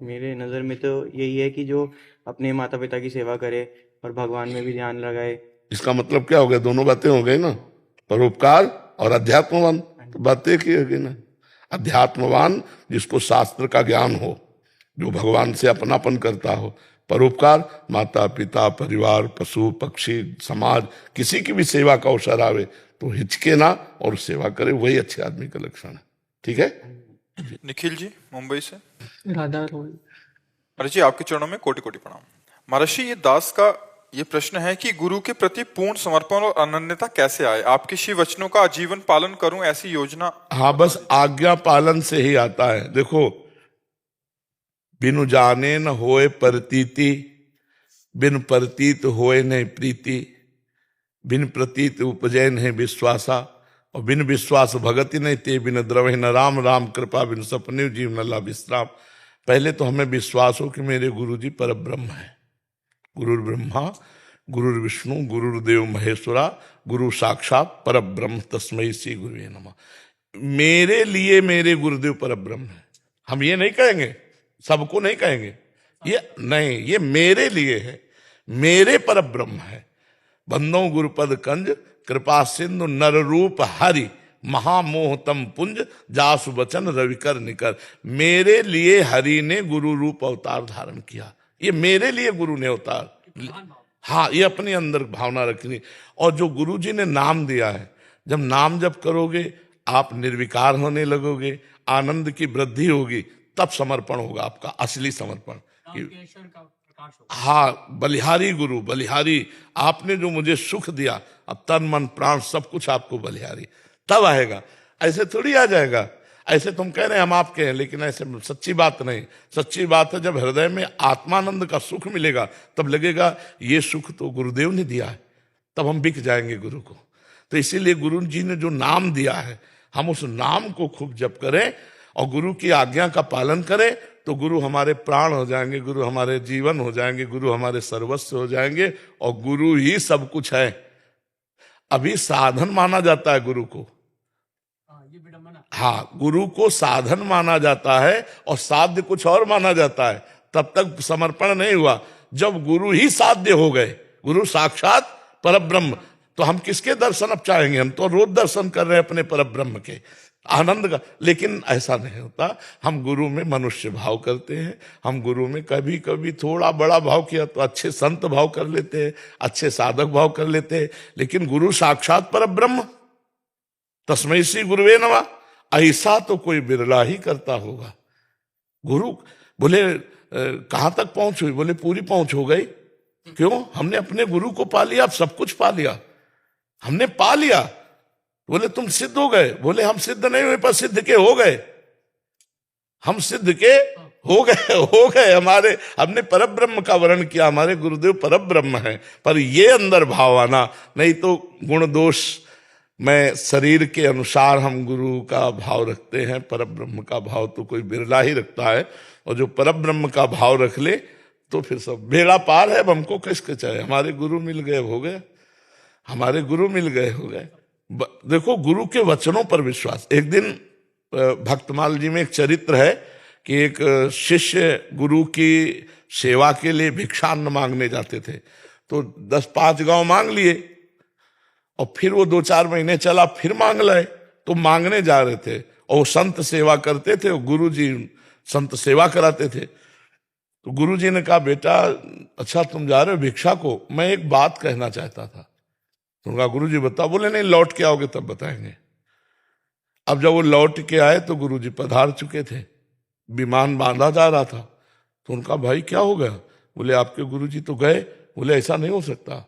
मेरे नज़र में तो यही है कि जो अपने माता पिता की सेवा करे और भगवान में भी ध्यान लगाए। इसका मतलब क्या हो गया? दोनों बातें हो गई ना, परोपकार और अध्यात्मवान। तो बातें की होगी ना। अध्यात्मवान जिसको शास्त्र का ज्ञान हो, जो भगवान से अपनापन करता हो। परोपकार माता पिता, परिवार, पशु पक्षी, समाज, किसी की भी सेवा का अवसर आवे तो हिचके ना और सेवा करे, वही अच्छे आदमी का लक्षण है। ठीक है? निखिल जी मुंबई से। राधा रोल। महाराज जी आपके चरणों में कोटि कोटि प्रणाम। महर्षि ये दास का ये प्रश्न है कि गुरु के प्रति पूर्ण समर्पण और अनन्यता कैसे आए? आपके श्री वचनों का आजीवन पालन करूं ऐसी योजना। हाँ, बस आज्ञा पालन से ही आता है। देखो, बिनु जाने न होए प्रतीति, बिन प्रतीत होए नहीं प्रीति, बिन प्रतीत उपजय नहीं विश्वासा, और बिन विश्वास भगति नहीं ते, बिन द्रवहि न राम राम कृपा, बिन सपने जीव न ला विश्राम। पहले तो हमें विश्वास हो कि मेरे गुरु जी पर ब्रह्म है। गुरुर् ब्रह्मा गुरुर् विष्णु गुरुर्देव महेश्वरा, गुरु साक्षात पर ब्रह्म तस्मै श्री गुरुवे नमः। मेरे लिए मेरे गुरुदेव पर ब्रह्म है। हम ये नहीं कहेंगे, सबको नहीं कहेंगे, ये नहीं, ये मेरे लिए है, मेरे पर ब्रह्म है। बंदो गुरुपद कंज कृपा सिंधु नर रूप हरि, महामोहतम पुंज जासु वचन रविकर निकर। मेरे लिए हरि ने गुरु रूप अवतार धारण किया, ये मेरे लिए गुरु ने अवतार। हाँ, ये अपने अंदर भावना रखनी। और जो गुरु जी ने नाम दिया है, जब नाम जप करोगे आप निर्विकार होने लगोगे, आनंद की वृद्धि होगी, तब समर्पण होगा आपका असली समर्पण। हाँ, बलिहारी गुरु, बलिहारी, आपने जो मुझे सुख दिया, अब तन मन प्राण सब कुछ आपको बलिहारी, तब आएगा। ऐसे थोड़ी आ जाएगा। ऐसे तुम कह रहे हैं हम आपके हैं, लेकिन ऐसे सच्ची बात नहीं। सच्ची बात है जब हृदय में आत्मानंद का सुख मिलेगा, तब लगेगा ये सुख तो गुरुदेव ने दिया है, तब हम बिक जाएंगे गुरु को। तो इसीलिए गुरु जी ने जो नाम दिया है, हम उस नाम को खूब जप करें और गुरु की आज्ञा का पालन करें, तो गुरु हमारे प्राण हो जाएंगे, गुरु हमारे जीवन हो जाएंगे, गुरु हमारे सर्वस्व हो जाएंगे, और गुरु ही सब कुछ है। अभी साधन माना जाता है गुरु को। हाँ, गुरु को साधन माना जाता है और साध्य कुछ और माना जाता है। तब तक समर्पण नहीं हुआ। जब गुरु ही साध्य हो गए, गुरु साक्षात परब्रह्म, तो हम किसके दर्शन अब चाहेंगे? हम तो रोज दर्शन कर रहे हैं अपने परब्रह्म के आनंद का। लेकिन ऐसा नहीं होता। हम गुरु में मनुष्य भाव करते हैं, हम गुरु में कभी कभी थोड़ा बड़ा भाव किया तो अच्छे संत भाव कर लेते हैं, अच्छे साधक भाव कर लेते हैं। लेकिन गुरु साक्षात परब्रह्म, तस्मै श्री गुरुवे नमः, ऐसा तो कोई बिरला ही करता होगा। गुरु बोले कहां तक पहुंच हुई? बोले पूरी पहुंच हो गई। क्यों? हमने अपने गुरु को पा लिया, अब सब कुछ पा लिया, हमने पा लिया। बोले तुम सिद्ध हो गए? बोले हम सिद्ध नहीं हुए, पर सिद्ध के हो गए। हम सिद्ध के हो गए हमारे, हमने परब्रह्म का वर्ण किया, हमारे गुरुदेव परब्रह्म है। पर ये अंदर भाव आना, नहीं तो गुण दोष में शरीर के अनुसार हम गुरु का भाव रखते हैं, परब्रह्म का भाव तो कोई बिरला ही रखता है। और जो परब्रह्म का भाव रख ले तो फिर सब बेड़ा पार है। अब हमको किसके चाहे? हमारे गुरु मिल गए, हो गए, हमारे गुरु मिल गए, हो गए। देखो, गुरु के वचनों पर विश्वास। एक दिन भक्तमाल जी में एक चरित्र है कि एक शिष्य गुरु की सेवा के लिए भिक्षान्न मांगने जाते थे। तो 10-5 गांव मांग लिए और फिर वो 2-4 महीने चला, फिर मांग लाए। तो मांगने जा रहे थे और वो संत सेवा करते थे, गुरु जी संत सेवा कराते थे। तो गुरु जी ने कहा, बेटा अच्छा तुम जा रहे हो भिक्षा को, मैं एक बात कहना चाहता था। तो उनका गुरु जी बताओ। बोले नहीं, लौट के आओगे तब बताएंगे। अब जब वो लौट के आए तो गुरु जी पधार चुके थे, विमान बांधा जा रहा था। तो उनका भाई क्या हो गया? बोले आपके गुरु जी तो गए। बोले ऐसा नहीं हो सकता,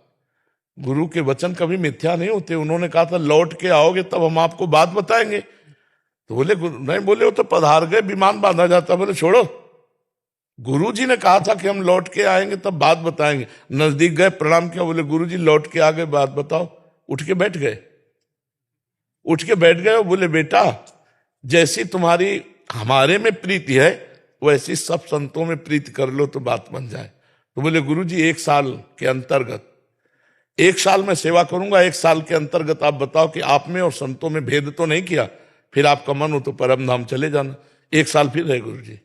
गुरु के वचन कभी मिथ्या नहीं होते। उन्होंने कहा था लौट के आओगे तब हम आपको बात बताएंगे। तो बोले नहीं, बोले वो तो पधार गए, विमान बांधा जाता। बोले छोड़ो, गुरुजी ने कहा था कि हम लौट के आएंगे तब बात बताएंगे। नजदीक गए, प्रणाम किया, बोले गुरुजी लौट के आ गए, बात बताओ। उठ के बैठ गए, उठ के बैठ गए। बोले बेटा जैसी तुम्हारी हमारे में प्रीति है वैसी सब संतों में प्रीति कर लो तो बात बन जाए। तो बोले गुरुजी 1 साल के अंतर्गत, 1 साल में सेवा करूंगा, 1 साल के अंतर्गत आप बताओ कि आप में और संतों में भेद तो नहीं किया, फिर आपका मन हो तो परम धाम चले जाना। 1 साल फिर रहे गुरुजी।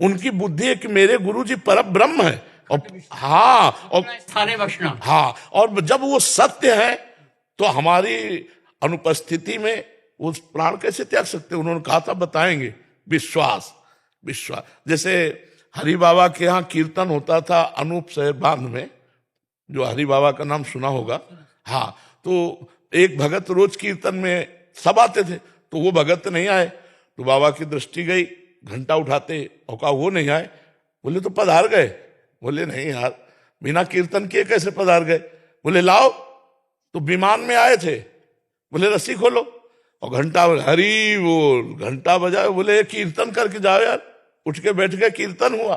उनकी बुद्धि है कि मेरे गुरुजी परम ब्रह्म है, और हाँ, और स्थाने वैष्णव, हाँ, और जब वो सत्य है तो हमारी अनुपस्थिति में वो प्राण कैसे त्याग सकते? उन्होंने कहा था बताएंगे, विश्वास, विश्वास। जैसे हरि बाबा के यहाँ कीर्तन होता था अनूप शहर बांध में, जो हरि बाबा का नाम सुना होगा। हाँ, तो एक भगत रोज कीर्तन में सब आते थे, तो वो भगत नहीं आए, तो बाबा की दृष्टि गई, घंटा उठाते और कहा वो नहीं आए। बोले तो पधार गए। बोले नहीं यार, बिना कीर्तन किए कैसे पधार गए? बोले लाओ, तो विमान में आए थे। बोले रस्सी खोलो, और घंटा, हरी बोल, घंटा बजाए। बोले कीर्तन करके जाओ यार। उठ के बैठ गए, कीर्तन हुआ।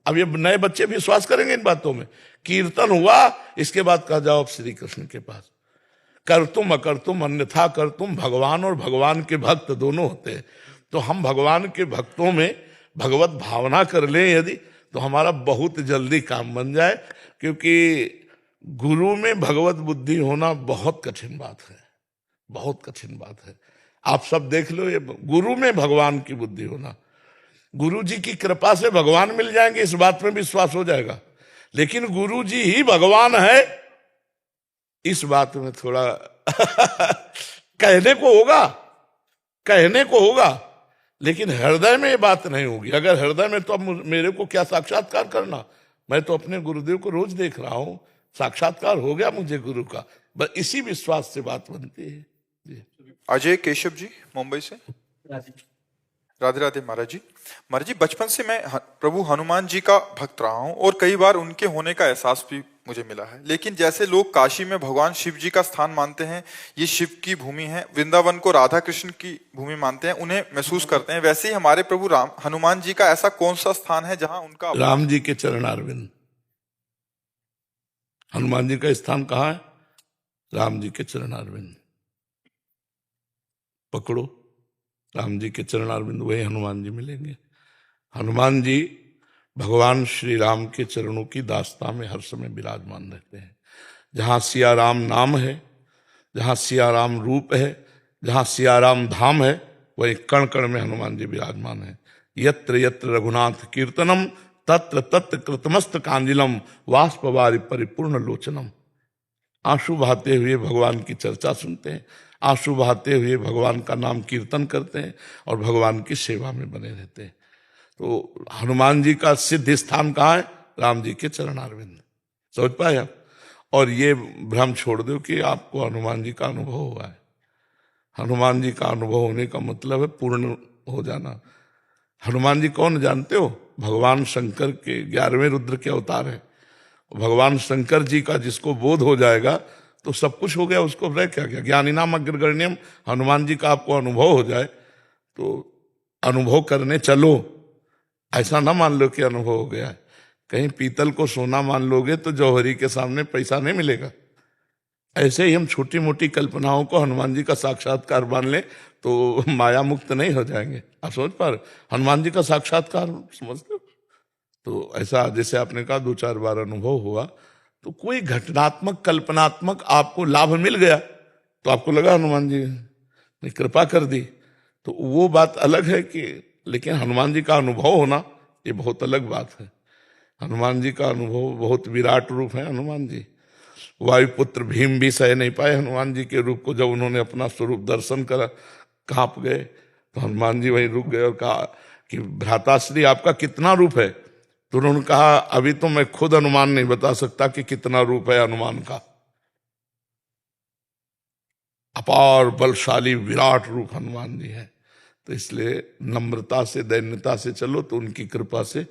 अब ये नए बच्चे विश्वास करेंगे इन बातों में। कीर्तन हुआ, इसके बाद कहा जाओ अब श्री कृष्ण के पास। कर तुम अकर तुम अन्यथा कर तुम, भगवान और भगवान के भक्त दोनों होते हैं। तो हम भगवान के भक्तों में भगवत भावना कर लें यदि, तो हमारा बहुत जल्दी काम बन जाए। क्योंकि गुरु में भगवत बुद्धि होना बहुत कठिन बात है, बहुत कठिन बात है। आप सब देख लो, ये गुरु में भगवान की बुद्धि होना, गुरु जी की कृपा से भगवान मिल जाएंगे, इस बात में विश्वास हो जाएगा। लेकिन गुरु जी ही भगवान है, इस बात में थोड़ा कहने को होगा, कहने को होगा, लेकिन हृदय में ये बात नहीं होगी। अगर हृदय में, तो अब मेरे को क्या साक्षात्कार करना? मैं तो अपने गुरुदेव को रोज देख रहा हूं, साक्षात्कार हो गया मुझे गुरु का। बस इसी विश्वास से बात बनती है। जी। अजय केशव जी मुंबई से। राधे राधे महाराज जी। महाराज जी, बचपन से मैं प्रभु हनुमान जी का भक्त रहा हूँ और कई बार उनके होने का एहसास भी मुझे मिला है। लेकिन जैसे लोग काशी में भगवान शिव जी का स्थान मानते हैं, ये शिव की भूमि है, वृंदावन को राधा कृष्ण की भूमि मानते हैं, उन्हें महसूस करते हैं, वैसे ही हमारे प्रभु राम हनुमान जी का ऐसा कौन सा स्थान है जहां उनका राम जी के चरणारविंद। हनुमान जी का स्थान कहाँ है? राम जी के चरणारविंद। पकड़ो, राम जी के चरणारविंद, वही हनुमान जी मिलेंगे। हनुमान जी भगवान श्री राम के चरणों की दास्ता में हर समय विराजमान रहते हैं। जहाँ सिया राम नाम है, जहाँ सिया राम रूप है, जहाँ सिया राम धाम है, वही कण कण में हनुमान जी विराजमान है। यत्र यत्र रघुनाथ कीर्तनम तत्र तत्र कृतमस्त कांजिलम वाष्पवारि परिपूर्ण लोचनम। आंसू बहाते हुए भगवान की चर्चा सुनते हैं, आंसू बहाते हुए भगवान का नाम कीर्तन करते हैं और भगवान की सेवा में बने रहते हैं। तो हनुमान जी का सिद्ध स्थान कहाँ है? राम जी के चरणारविंद। समझ पाए आप? और ये भ्रम छोड़ दो कि आपको हनुमान जी का अनुभव हुआ है। हनुमान जी का अनुभव होने का मतलब है पूर्ण हो जाना। हनुमान जी कौन जानते हो? भगवान शंकर के 11वें रुद्र के अवतार है। भगवान शंकर जी का जिसको बोध हो जाएगा तो सब कुछ हो गया, उसको रह क्या क्या। ज्ञानिनाम अग्रगण्यम, हनुमान जी का आपको अनुभव हो जाए तो अनुभव करने चलो। ऐसा ना मान लो कि अनुभव हो गया है। कहीं पीतल को सोना मान लोगे तो जौहरी के सामने पैसा नहीं मिलेगा। ऐसे ही हम छोटी मोटी कल्पनाओं को हनुमान जी का साक्षात्कार मान लें तो माया मुक्त नहीं हो जाएंगे। आप समझ पा रहे? हनुमान जी का साक्षात्कार समझ लो। तो ऐसा जैसे आपने कहा 2-4 बार अनुभव हुआ, तो कोई घटनात्मक कल्पनात्मक आपको लाभ मिल गया तो आपको लगा हनुमान जी ने कृपा कर दी, तो वो बात अलग है कि, लेकिन हनुमान जी का अनुभव होना ये बहुत अलग बात है। हनुमान जी का अनुभव बहुत विराट रूप है। हनुमान जी वायुपुत्र भीम भी सह नहीं पाए हनुमान जी के रूप को। जब उन्होंने अपना स्वरूप दर्शन करा, कांप गए, तो हनुमान जी वहीं रुक गए और कहा कि भ्राताश्री आपका कितना रूप है? तो उन्होंने कहा अभी तो मैं खुद अनुमान नहीं बता सकता कि कितना रूप है हनुमान का। अपार बलशाली विराट रूप हनुमान जी है। तो इसलिए नम्रता से, दैन्यता से चलो तो उनकी कृपा से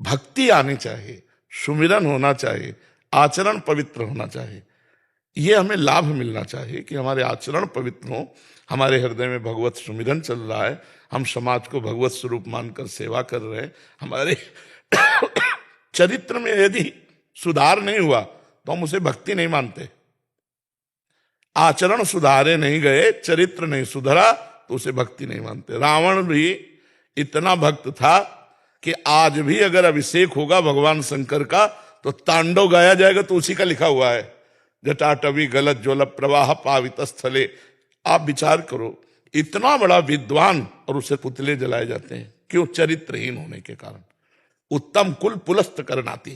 भक्ति आनी चाहिए, सुमिरन होना चाहिए, आचरण पवित्र होना चाहिए। ये हमें लाभ मिलना चाहिए कि हमारे आचरण पवित्र हो, हमारे हृदय में भगवत सुमिरन चल रहा है, हम समाज को भगवत स्वरूप मानकर सेवा कर रहे हैं। हमारे चरित्र में यदि सुधार नहीं हुआ तो हम उसे भक्ति नहीं मानते। आचरण सुधारे नहीं गए, चरित्र नहीं सुधरा तो उसे भक्ति नहीं मानते। रावण भी इतना भक्त था कि आज भी अगर अभिषेक होगा भगवान शंकर का तो तांडव गाया जाएगा, तो उसी का लिखा हुआ है, जटाटवी गलत ज्वल प्रवाह पावित स्थले। आप विचार करो, इतना बड़ा विद्वान और उसे पुतले जलाए जाते हैं, क्यों? चरित्रहीन होने के कारण। उत्तम कुल पुलस्त करनाती,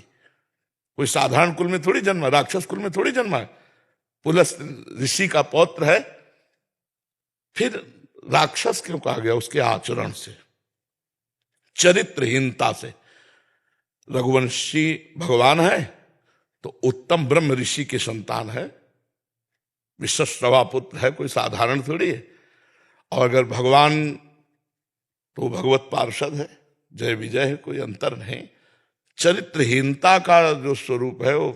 कोई साधारण कुल में थोड़ी जन्मा, राक्षस कुल में थोड़ी जन्मा है, पुलस्त ऋषि का पौत्र है। फिर राक्षस क्यों कहा गया? उसके आचरण से, चरित्रहीनता से। रघुवंशी भगवान है तो उत्तम ब्रह्म ऋषि की संतान है, विश्वश्रवा पुत्र है, कोई साधारण थोड़ी है। और अगर भगवान तो भगवत पार्षद है, जय विजय है, कोई अंतर नहीं। चरित्रहीनता का जो स्वरूप है वो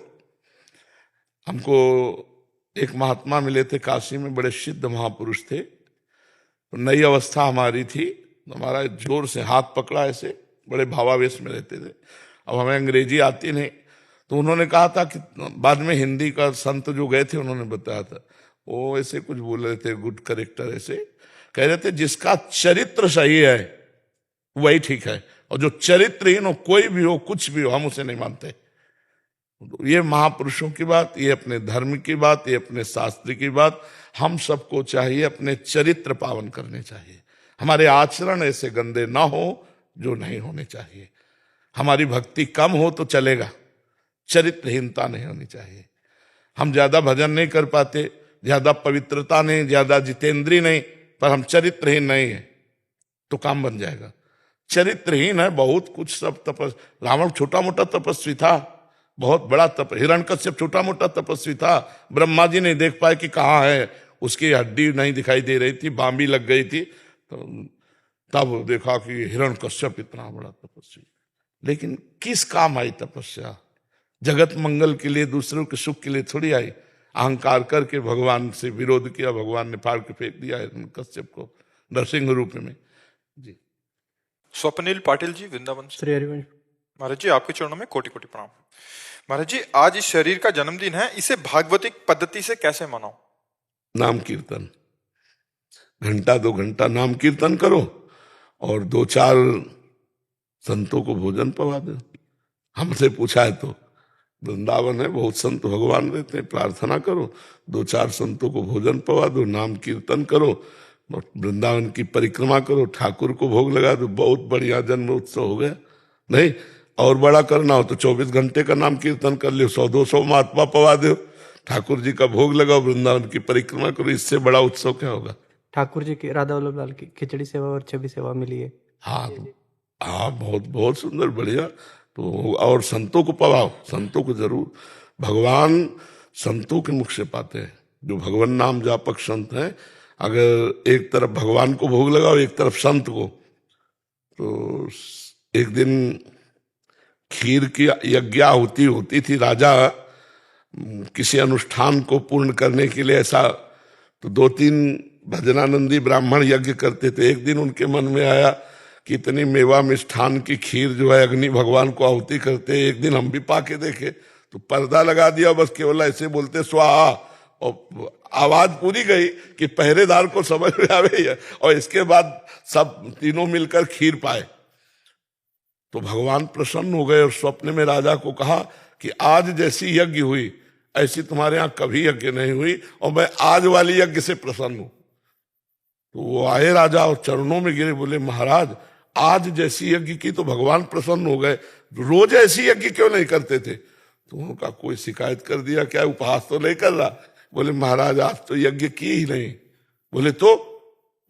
हमको, एक महात्मा मिले थे काशी में, बड़े सिद्ध महापुरुष थे। तो नई अवस्था हमारी थी, हमारा जोर से हाथ पकड़ा, ऐसे बड़े भावावेश में रहते थे। अब हमें अंग्रेजी आती नहीं, तो उन्होंने कहा था कि बाद में हिंदी का संत जो गए थे उन्होंने बताया था, वो ऐसे कुछ बोल रहे थे, गुड करेक्टर, ऐसे कह रहे थे जिसका चरित्र सही है वही ठीक है, और जो चरित्रहीन हो, कोई भी हो, कुछ भी हो, हम उसे नहीं मानते। तो ये महापुरुषों की बात, ये अपने धर्म की बात, ये अपने शास्त्र की बात। हम सबको चाहिए अपने चरित्र पावन करने चाहिए, हमारे आचरण ऐसे गंदे ना हो जो नहीं होने चाहिए। हमारी भक्ति कम हो तो चलेगा, चरित्रहीनता नहीं होनी चाहिए। हम ज्यादा भजन नहीं कर पाते, ज्यादा पवित्रता नहीं, ज्यादा जितेंद्री नहीं, पर हम चरित्रहीन नहीं है तो काम बन जाएगा। चरित्रहीन है बहुत कुछ, सब रावण छोटा मोटा तपस्वी था, बहुत बड़ा हिरण्यकश्यप छोटा मोटा तपस्वी था, ब्रह्मा जी नहीं देख पाए कि कहाँ है, उसकी हड्डी नहीं दिखाई दे रही थी, बांबी लग गई थी, तो तब देखा कि हिरण्यकश्यप इतना बड़ा तपस्वी। लेकिन किस काम आई तपस्या? जगत मंगल के लिए, दूसरों के सुख के लिए थोड़ी आई। अहंकार करके भगवान से विरोध किया, भगवान ने फाड़ के फेंक दिया हिरण्यकश्यप को नरसिंह रूप में। जी। स्वप्निल पाटिल जी, वृंदावन से। श्री हरिवंश महाराज जी, आपके चरणों में कोटि कोटि प्रणाम। महाराज जी, आज इस शरीर का जन्मदिन है, इसे भागवतिक पद्धति से कैसे मनाओ? नाम कीर्तन, घंटा 2 घंटा नाम कीर्तन करो और 2-4 संतों को भोजन पवा दो। हमसे पूछा है तो वृंदावन है, बहुत संत भगवान रहते हैं, प्रार्थना करो, 2-4 संतों को भोजन पवा दो, नाम कीर्तन करो, वृंदावन की परिक्रमा करो, ठाकुर को भोग लगा दो, बहुत बढ़िया जन्म उत्सव हो गया। नहीं और बड़ा करना हो तो 24 घंटे का नाम कीर्तन कर लो, 100-200 महात्मा पवा दो, ठाकुर जी का भोग लगाओ, वृंदावन की परिक्रमा करो, इससे बड़ा उत्सव क्या होगा? ठाकुर जी की, राधा वल्लभ लाल की खिचड़ी सेवा और छवि सेवा मिली है। हाँ हाँ, बहुत बहुत सुंदर, बढ़िया। तो और संतों को पवाओ, संतों को जरूर, भगवान संतों के मुख से पाते हैं, जो भगवान नाम जापक संत हैं। अगर एक तरफ भगवान को भोग लगाओ, एक तरफ संत को, तो एक दिन खीर की यज्ञाहुति होती थी, राजा किसी अनुष्ठान को पूर्ण करने के लिए ऐसा, तो 2-3 भजनानंदी ब्राह्मण यज्ञ करते थे। एक दिन उनके मन में आया कि इतनी मेवा मिष्ठान की खीर जो है अग्नि भगवान को आहुति करते, एक दिन हम भी पाके देखे। तो पर्दा लगा दिया, बस केवल ऐसे बोलते स्वाहा, और आवाज पूरी गई कि पहरेदार को समझ में आवे है, और इसके बाद सब तीनों मिलकर खीर पाए। तो भगवान प्रसन्न हो गए और स्वप्न में राजा को कहा कि आज जैसी यज्ञ हुई ऐसी तुम्हारे यहाँ कभी यज्ञ नहीं हुई, और मैं आज वाली यज्ञ से प्रसन्न हूं। तो वो आए राजा और चरणों में गिरे, बोले महाराज आज जैसी यज्ञ की तो भगवान प्रसन्न हो गए, रोज ऐसी यज्ञ क्यों नहीं करते थे? तो उनका कोई शिकायत कर दिया क्या? उपहास तो नहीं कर रहा। बोले महाराज आज तो यज्ञ की ही नहीं। बोले तो?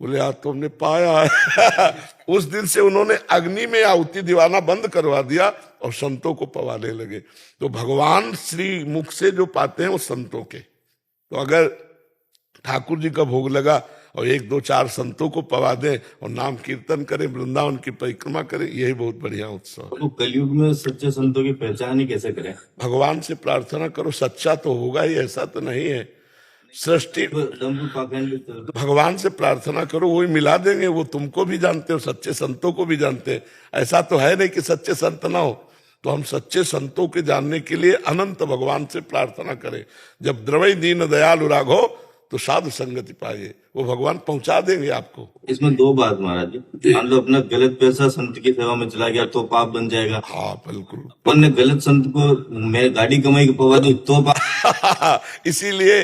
बोले आज तो हमने पाया है। उस दिन से उन्होंने अग्नि में आहुति दिवाना बंद करवा दिया और संतों को पवाने लगे। तो भगवान श्री मुख से जो पाते हैं वो संतों के। तो अगर ठाकुर जी का भोग लगा और 1-2-4 संतों को पवा दें और नाम कीर्तन करें, वृंदावन की परिक्रमा करें, यही बहुत बढ़िया उत्सव है। तो कलयुग में सच्चे संतों की पहचान ही कैसे करें? भगवान से प्रार्थना करो, सच्चा तो होगा ही, ऐसा तो नहीं है सृष्टि। भगवान से प्रार्थना करो, वही मिला देंगे, वो तुमको भी जानते हो, सच्चे संतों को भी जानते हैं। ऐसा तो है नहीं कि सच्चे संत ना हो। तो हम सच्चे संतों के जानने के लिए अनंत भगवान से प्रार्थना करें। जब द्रवई दीन दयालु राघो तो साधु संगति पाइए, वो भगवान पहुंचा देंगे आपको। इसमें दो बात महाराज जी, मान लो अपना गलत पैसा संत की सेवा में चला गया तो पाप बन जाएगा। हाँ बिल्कुल। अपन ने गलत संत को मैं गाड़ी कमाई के पवा दूं तो पाप। इसीलिए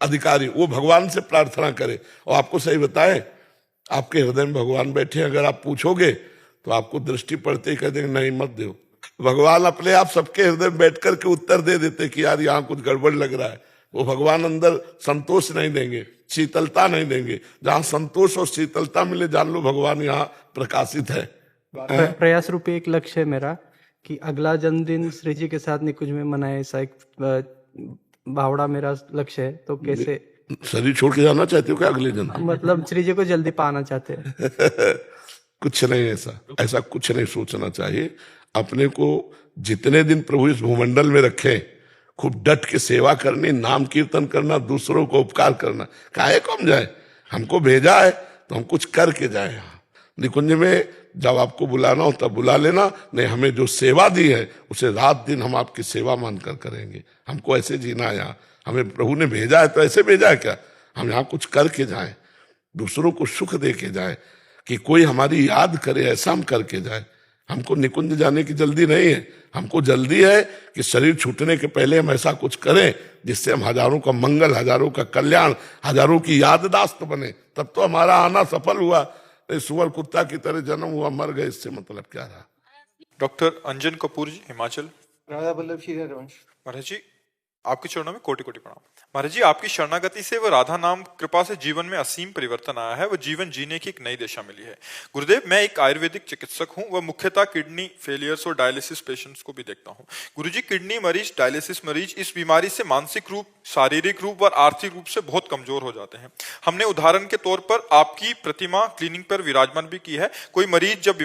अधिकारी वो भगवान से प्रार्थना करे। और आपको सही बताएं, आपके हृदय में भगवान बैठे, अगर आप पूछोगे तो आपको दृष्टि पड़ते ही कह देंगे नहीं मत दो। भगवान अपने आप सबके हृदय में बैठ करके उत्तर दे देते कि यार यहाँ कुछ गड़बड़ लग रहा है। वो भगवान अंदर संतोष नहीं देंगे, शीतलता नहीं देंगे। जहाँ संतोष और शीतलता मिले, जान लो भगवान यहाँ प्रकाशित है। प्रयास रूपी एक लक्ष्य है मेरा कि अगला जन्मदिन श्री जी के साथ निकुंज में मनाए, ऐसा एक भावड़ा मेरा लक्ष्य है। तो कैसे शरीर छोड़ के जाना चाहते हो क्या अगले जन्म? मतलब श्री जी को जल्दी पाना चाहते हैं। कुछ नहीं, ऐसा कुछ नहीं सोचना चाहिए। अपने को जितने दिन प्रभु इस भूमंडल में रखे, खूब डट के सेवा करनी, नाम कीर्तन करना, दूसरों को उपकार करना। काहे को हम जाए, हमको भेजा है तो हम कुछ करके जाए। निकुंज में जब आपको बुलाना हो तब बुला लेना, नहीं हमें जो सेवा दी है उसे रात दिन हम आपकी सेवा मानकर करेंगे। हमको ऐसे जीना है यहाँ, हमें प्रभु ने भेजा है तो ऐसे भेजा है क्या? हम यहाँ कुछ करके जाएं, दूसरों को सुख दे के जाएं, कि कोई हमारी याद करे, ऐसा हम करके जाएं। हमको निकुंज जाने की जल्दी नहीं है, हमको जल्दी है कि शरीर छूटने के पहले हम ऐसा कुछ करें जिससे हम हजारों का मंगल, हजारों का कल्याण, हजारों की याददाश्त बने। तब तो हमारा आना सफल हुआ। सुअर कुत्ता की तरह जन्म हुआ, मर गए, इससे मतलब क्या रहा? डॉक्टर अंजन कपूर जी, हिमाचल। राधा वल्लभ श्री हरिवंश। महाराज जी, आपके चरणों में कोटि कोटि प्रणाम। महाराज जी, आपकी शरणागति से व राधा नाम कृपा से जीवन में असीम परिवर्तन आया है, वो जीवन जीने की एक नई दिशा मिली है। गुरुदेव, मैं एक आयुर्वेदिक चिकित्सक हूं व मुख्यतः किडनी फेलियर्स और डायलिसिस पेशेंट्स को भी देखता हूं। गुरुजी, किडनी मरीज, डायलिसिस मरीज इस बीमारी से मानसिक रूप, शारीरिक रूप और आर्थिक रूप से बहुत कमजोर हो जाते हैं। हमने उदाहरण के तौर पर आपकी प्रतिमा क्लिनिक पर विराजमान भी की है। कोई मरीज जब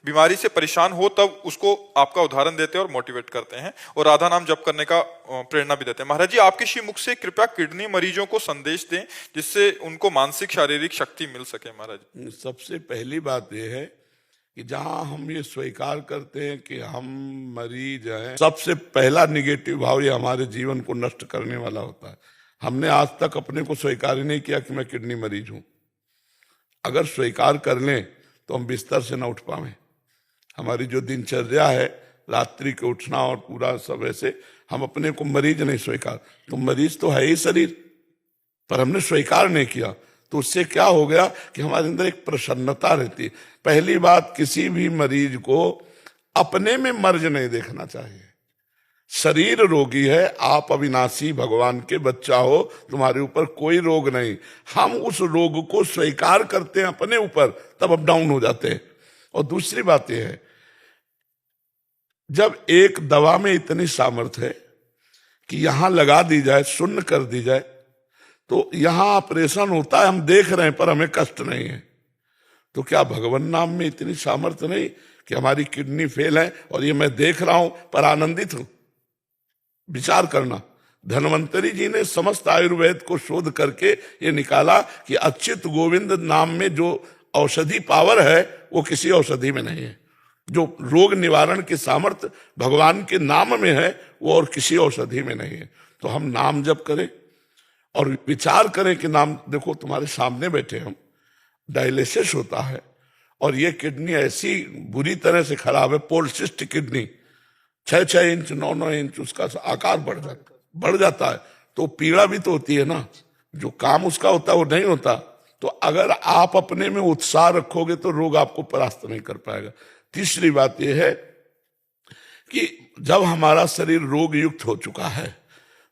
बीमारी से परेशान हो तब उसको आपका उदाहरण देते हैं और मोटिवेट करते हैं और राधा नाम जप करने का प्रेरणा भी देते हैं। महाराज जी, आपके श्री मुख से कृपया किडनी मरीजों को संदेश दें जिससे उनको मानसिक शारीरिक शक्ति मिल सके। महाराज, सबसे पहली बात यह है कि जहां हम ये स्वीकार करते हैं कि हम मरीज हैं, सबसे पहला निगेटिव भाव ये हमारे जीवन को नष्ट करने वाला होता है। हमने आज तक अपने को स्वीकार ही नहीं किया कि मैं किडनी मरीज हूं। अगर स्वीकार कर लें तो हम बिस्तर से न उठ पाए। हमारी जो दिनचर्या है, रात्रि के उठना और पूरा सब, ऐसे हम अपने को मरीज नहीं स्वीकार। तो मरीज तो है ही शरीर, पर हमने स्वीकार नहीं किया। तो उससे क्या हो गया कि हमारे अंदर एक प्रसन्नता रहती है। पहली बात, किसी भी मरीज को अपने में मर्ज नहीं देखना चाहिए। शरीर रोगी है, आप अविनाशी भगवान के बच्चा हो, तुम्हारे ऊपर कोई रोग नहीं। हम उस रोग को स्वीकार करते हैं अपने ऊपर, तब अप डाउन हो जाते हैं। और दूसरी बात यह है, जब एक दवा में इतनी सामर्थ्य है कि यहां लगा दी जाए, शून्य कर दी जाए, तो यहां ऑपरेशन होता है, हम देख रहे हैं पर हमें कष्ट नहीं है। तो क्या भगवान नाम में इतनी सामर्थ्य नहीं कि हमारी किडनी फेल है और ये मैं देख रहा हूं पर आनंदित हूं? विचार करना। धन्वंतरी जी ने समस्त आयुर्वेद को शोध करके ये निकाला कि अच्युत गोविंद नाम में जो औषधि पावर है वो किसी औषधि में नहीं है। जो रोग निवारण की सामर्थ्य भगवान के नाम में है वो और किसी औषधि में नहीं है। तो हम नाम जप करें और विचार करें कि नाम, देखो तुम्हारे सामने बैठे हम, डायलिसिस होता है और ये किडनी ऐसी बुरी तरह से खराब है, पोलिसिस्ट किडनी, 6-6 इंच 9-9 इंच उसका आकार बढ़ जाता है। तो पीड़ा भी तो होती है ना, जो काम उसका होता है वो नहीं होता। तो अगर आप अपने में उत्साह रखोगे तो रोग आपको परास्त नहीं कर पाएगा। तीसरी बात यह है कि जब हमारा शरीर रोग युक्त हो चुका है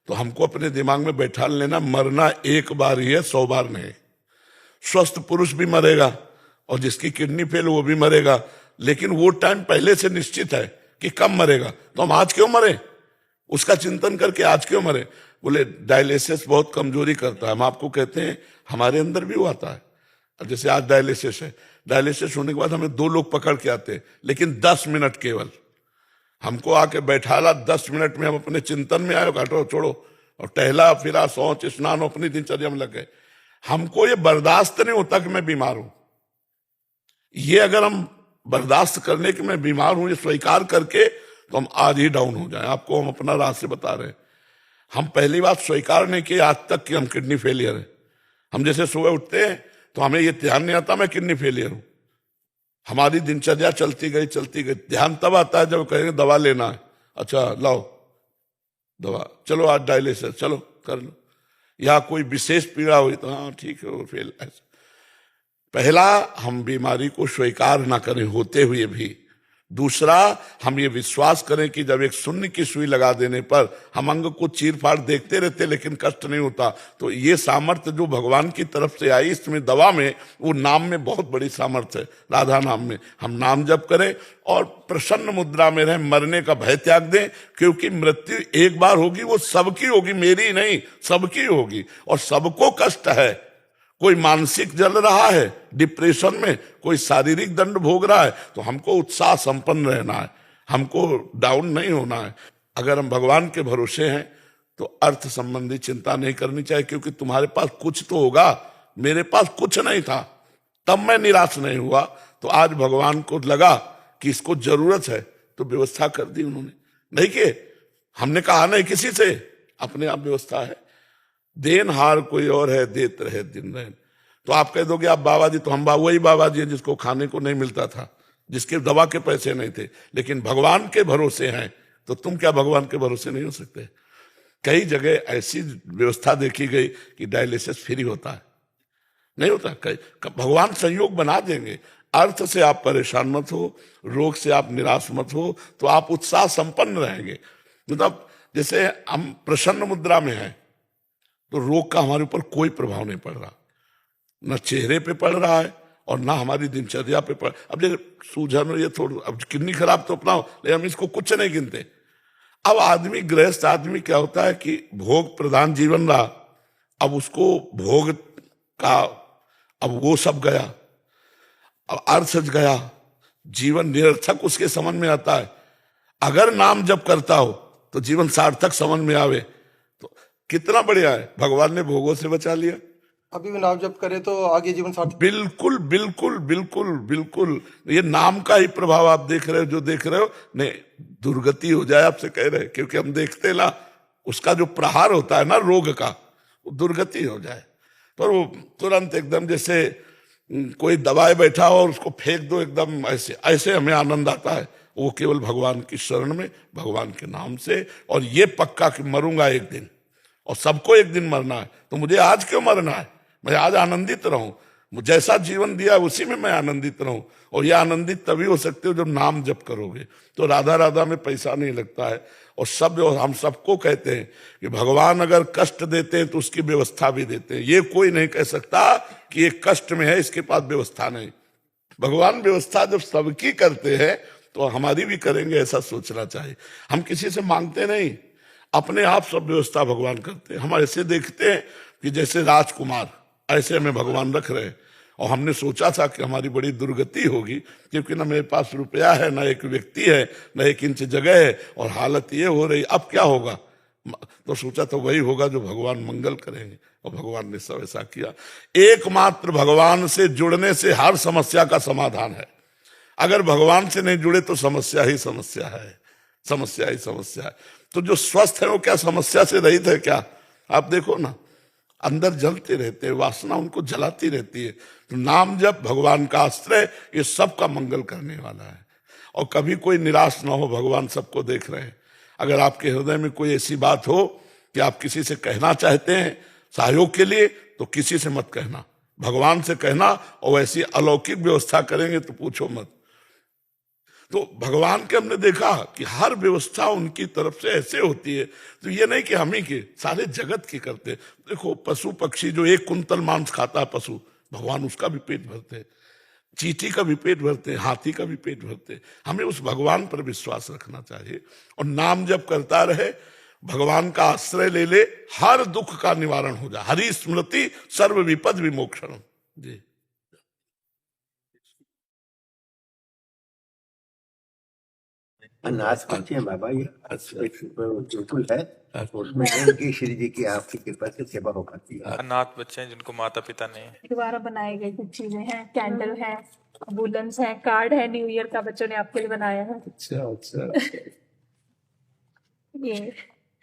तो हमको अपने दिमाग में बैठा लेना, मरना एक बार ही है, 100 बार नहीं। स्वस्थ पुरुष भी मरेगा और जिसकी किडनी फेल वो भी मरेगा, लेकिन वो टाइम पहले से निश्चित है कि कब मरेगा। तो हम आज क्यों मरे, उसका चिंतन करके आज क्यों मरे? बोले डायलिसिस बहुत कमजोरी करता है। हम आपको कहते हैं हमारे अंदर भी वो आता है। अब जैसे आज डायलिसिस है, डायलिसिस होने के बाद हमें 2 लोग पकड़ के आते हैं, लेकिन 10 मिनट केवल हमको आके बैठाला। 10 मिनट में हम अपने चिंतन में आए, घाटो छोड़ो और टहला फिरा, शौच स्नान अपनी दिनचर्या में लग गए। हमको ये बर्दाश्त नहीं होता कि मैं बीमार हूं। ये अगर हम बर्दाश्त करने कि मैं बीमार हूं, ये स्वीकार करके, तो हम आज ही डाउन हो जाए। आपको हम अपना रहस्य बता रहे हैं। हम पहली बात स्वीकार नहीं किए आज तक कि हम किडनी फेलियर है। हम जैसे सुबह उठते हैं तो हमें ये ध्यान नहीं आता मैं किडनी फेलियर हूं। हमारी दिनचर्या चलती गई। ध्यान तब आता है जब कहेंगे दवा लेना है, अच्छा लाओ दवा, चलो आज डायलिसिस, चलो कर लो, या कोई विशेष पीड़ा हुई तो हाँ ठीक है वो फेल। ऐसा पहला, हम बीमारी को स्वीकार ना करें होते हुए भी। दूसरा, हम ये विश्वास करें कि जब एक शून्य की सुई लगा देने पर हम अंग को चीर फाड़ देखते रहते लेकिन कष्ट नहीं होता। तो ये सामर्थ्य जो भगवान की तरफ से आई इसमें, दवा में, वो नाम में बहुत बड़ी सामर्थ्य है। राधा नाम में हम नाम जप करें और प्रसन्न मुद्रा में रहें, मरने का भय त्याग दें, क्योंकि मृत्यु एक बार होगी, वो सबकी होगी, मेरी नहीं, सबकी होगी। और सबको कष्ट है। कोई मानसिक जल रहा है डिप्रेशन में, कोई शारीरिक दंड भोग रहा है, तो हमको उत्साह संपन्न रहना है, हमको डाउन नहीं होना है। अगर हम भगवान के भरोसे हैं तो अर्थ संबंधी चिंता नहीं करनी चाहिए, क्योंकि तुम्हारे पास कुछ तो होगा। मेरे पास कुछ नहीं था, तब मैं निराश नहीं हुआ। तो आज भगवान को लगा कि इसको जरूरत है, तो व्यवस्था कर दी उन्होंने। नहीं कि हमने कहा नहीं किसी से, अपने आप व्यवस्था है। देनहार कोई और है, देत रहे दिन रहे। तो आप कह दोगे आप बाबा जी, तो हम वही बाबा जी हैं जिसको खाने को नहीं मिलता था, जिसके दवा के पैसे नहीं थे, लेकिन भगवान के भरोसे हैं। तो तुम क्या भगवान के भरोसे नहीं हो सकते? कई जगह ऐसी व्यवस्था देखी गई कि डायलिसिस फ्री होता है, नहीं होता। भगवान संयोग बना देंगे। अर्थ से आप परेशान मत हो, रोग से आप निराश मत हो, तो आप उत्साह संपन्न रहेंगे। मतलब जैसे हम प्रसन्न मुद्रा में हैं तो रोग का हमारे ऊपर कोई प्रभाव नहीं पड़ रहा, न चेहरे पे पड़ रहा है और ना हमारी दिनचर्या पे पड़। अब जैसे सूजन, ये थोड़ा, अब किडनी खराब तो अपना हो, लेकिन हम इसको कुछ नहीं गिनते। अब आदमी, गृहस्थ आदमी क्या होता है कि भोग प्रधान जीवन रहा, अब उसको भोग का, अब वो सब गया, अब अर्थ गया, जीवन निरर्थक उसके समझ में आता है। अगर नाम जप करता हो तो जीवन सार्थक समझ में आवे, तो कितना बढ़िया है। भगवान ने भोगों से बचा लिया। अभी भी नाम जप करे तो आगे जीवन सार्थक। बिल्कुल बिल्कुल बिल्कुल बिल्कुल। ये नाम का ही प्रभाव आप देख रहे हो, जो देख रहे हो। नहीं, दुर्गति हो जाए आपसे कह रहे, क्योंकि हम देखते ना, उसका जो प्रहार होता है ना रोग का, वो दुर्गति हो जाए। पर वो तुरंत एकदम जैसे कोई दबाए बैठा हो और उसको फेंक दो एकदम, ऐसे ऐसे हमें आनंद आता है। वो केवल भगवान की शरण में, भगवान के नाम से। और ये पक्का कि मरूंगा एक दिन, और सबको एक दिन मरना है, तो मुझे आज क्यों मरना है? मैं आज आनंदित रहूं, जैसा जीवन दिया उसी में मैं आनंदित रहूं। और यह आनंदित तभी हो सकते हो जब नाम जप करोगे। तो राधा राधा में पैसा नहीं लगता है। और सब, हम सबको कहते हैं कि भगवान अगर कष्ट देते हैं तो उसकी व्यवस्था भी देते हैं। ये कोई नहीं कह सकता कि ये कष्ट में है, इसके पास व्यवस्था नहीं। भगवान व्यवस्था जब सबकी करते हैं तो हमारी भी करेंगे, ऐसा सोचना चाहिए। हम किसी से मांगते नहीं, अपने आप सब व्यवस्था भगवान करते हैं। हम ऐसे देखते हैं कि जैसे राजकुमार, ऐसे हमें भगवान रख रहे हैं। और हमने सोचा था कि हमारी बड़ी दुर्गति होगी, क्योंकि ना मेरे पास रुपया है, ना एक व्यक्ति है, ना एक इंच जगह है, और हालत ये हो रही, अब क्या होगा? तो सोचा तो वही होगा जो भगवान मंगल करेंगे, और भगवान ने सब ऐसा किया। एकमात्र भगवान से जुड़ने से हर समस्या का समाधान है। अगर भगवान से नहीं जुड़े तो समस्या ही समस्या है, समस्या ही समस्या है। तो जो स्वस्थ है वो क्या समस्या से रहित है क्या? आप देखो ना, अंदर जलते रहते हैं, वासना उनको जलाती रहती है। तो नाम जप, भगवान का आश्रय, ये सबका मंगल करने वाला है। और कभी कोई निराश ना हो, भगवान सबको देख रहे हैं। अगर आपके हृदय में कोई ऐसी बात हो कि आप किसी से कहना चाहते हैं सहयोग के लिए, तो किसी से मत कहना, भगवान से कहना। और ऐसी अलौकिक व्यवस्था करेंगे तो पूछो मत। तो भगवान के हमने देखा कि हर व्यवस्था उनकी तरफ से ऐसे होती है। तो ये नहीं कि हम ही की, सारे जगत की करते। देखो, पशु पक्षी जो एक कुंतल मांस खाता है पशु, भगवान उसका भी पेट भरते हैं, चींटी का भी पेट भरते हैं, हाथी का भी पेट भरते हैं। हमें उस भगवान पर विश्वास रखना चाहिए और नाम जप करता रहे, भगवान का आश्रय ले ले, हर दुख का निवारण हो जाए। हरि स्मृति सर्व विपद विमोक्षणम। जी, अनाथ बच्चे हैं बाबा, ये बिल्कुल है। उसमें है कि श्री जी की आपकी कृपा से सेवा हो पाती है। अनाथ बच्चे हैं जिनको माता पिता नहीं है। दोबारा बनाई गई कुछ चीजें हैं, कैंडल है, बुलन्स है, कार्ड है न्यू ईयर का, बच्चों ने आपके लिए बनाया है। अच्छा अच्छा। ये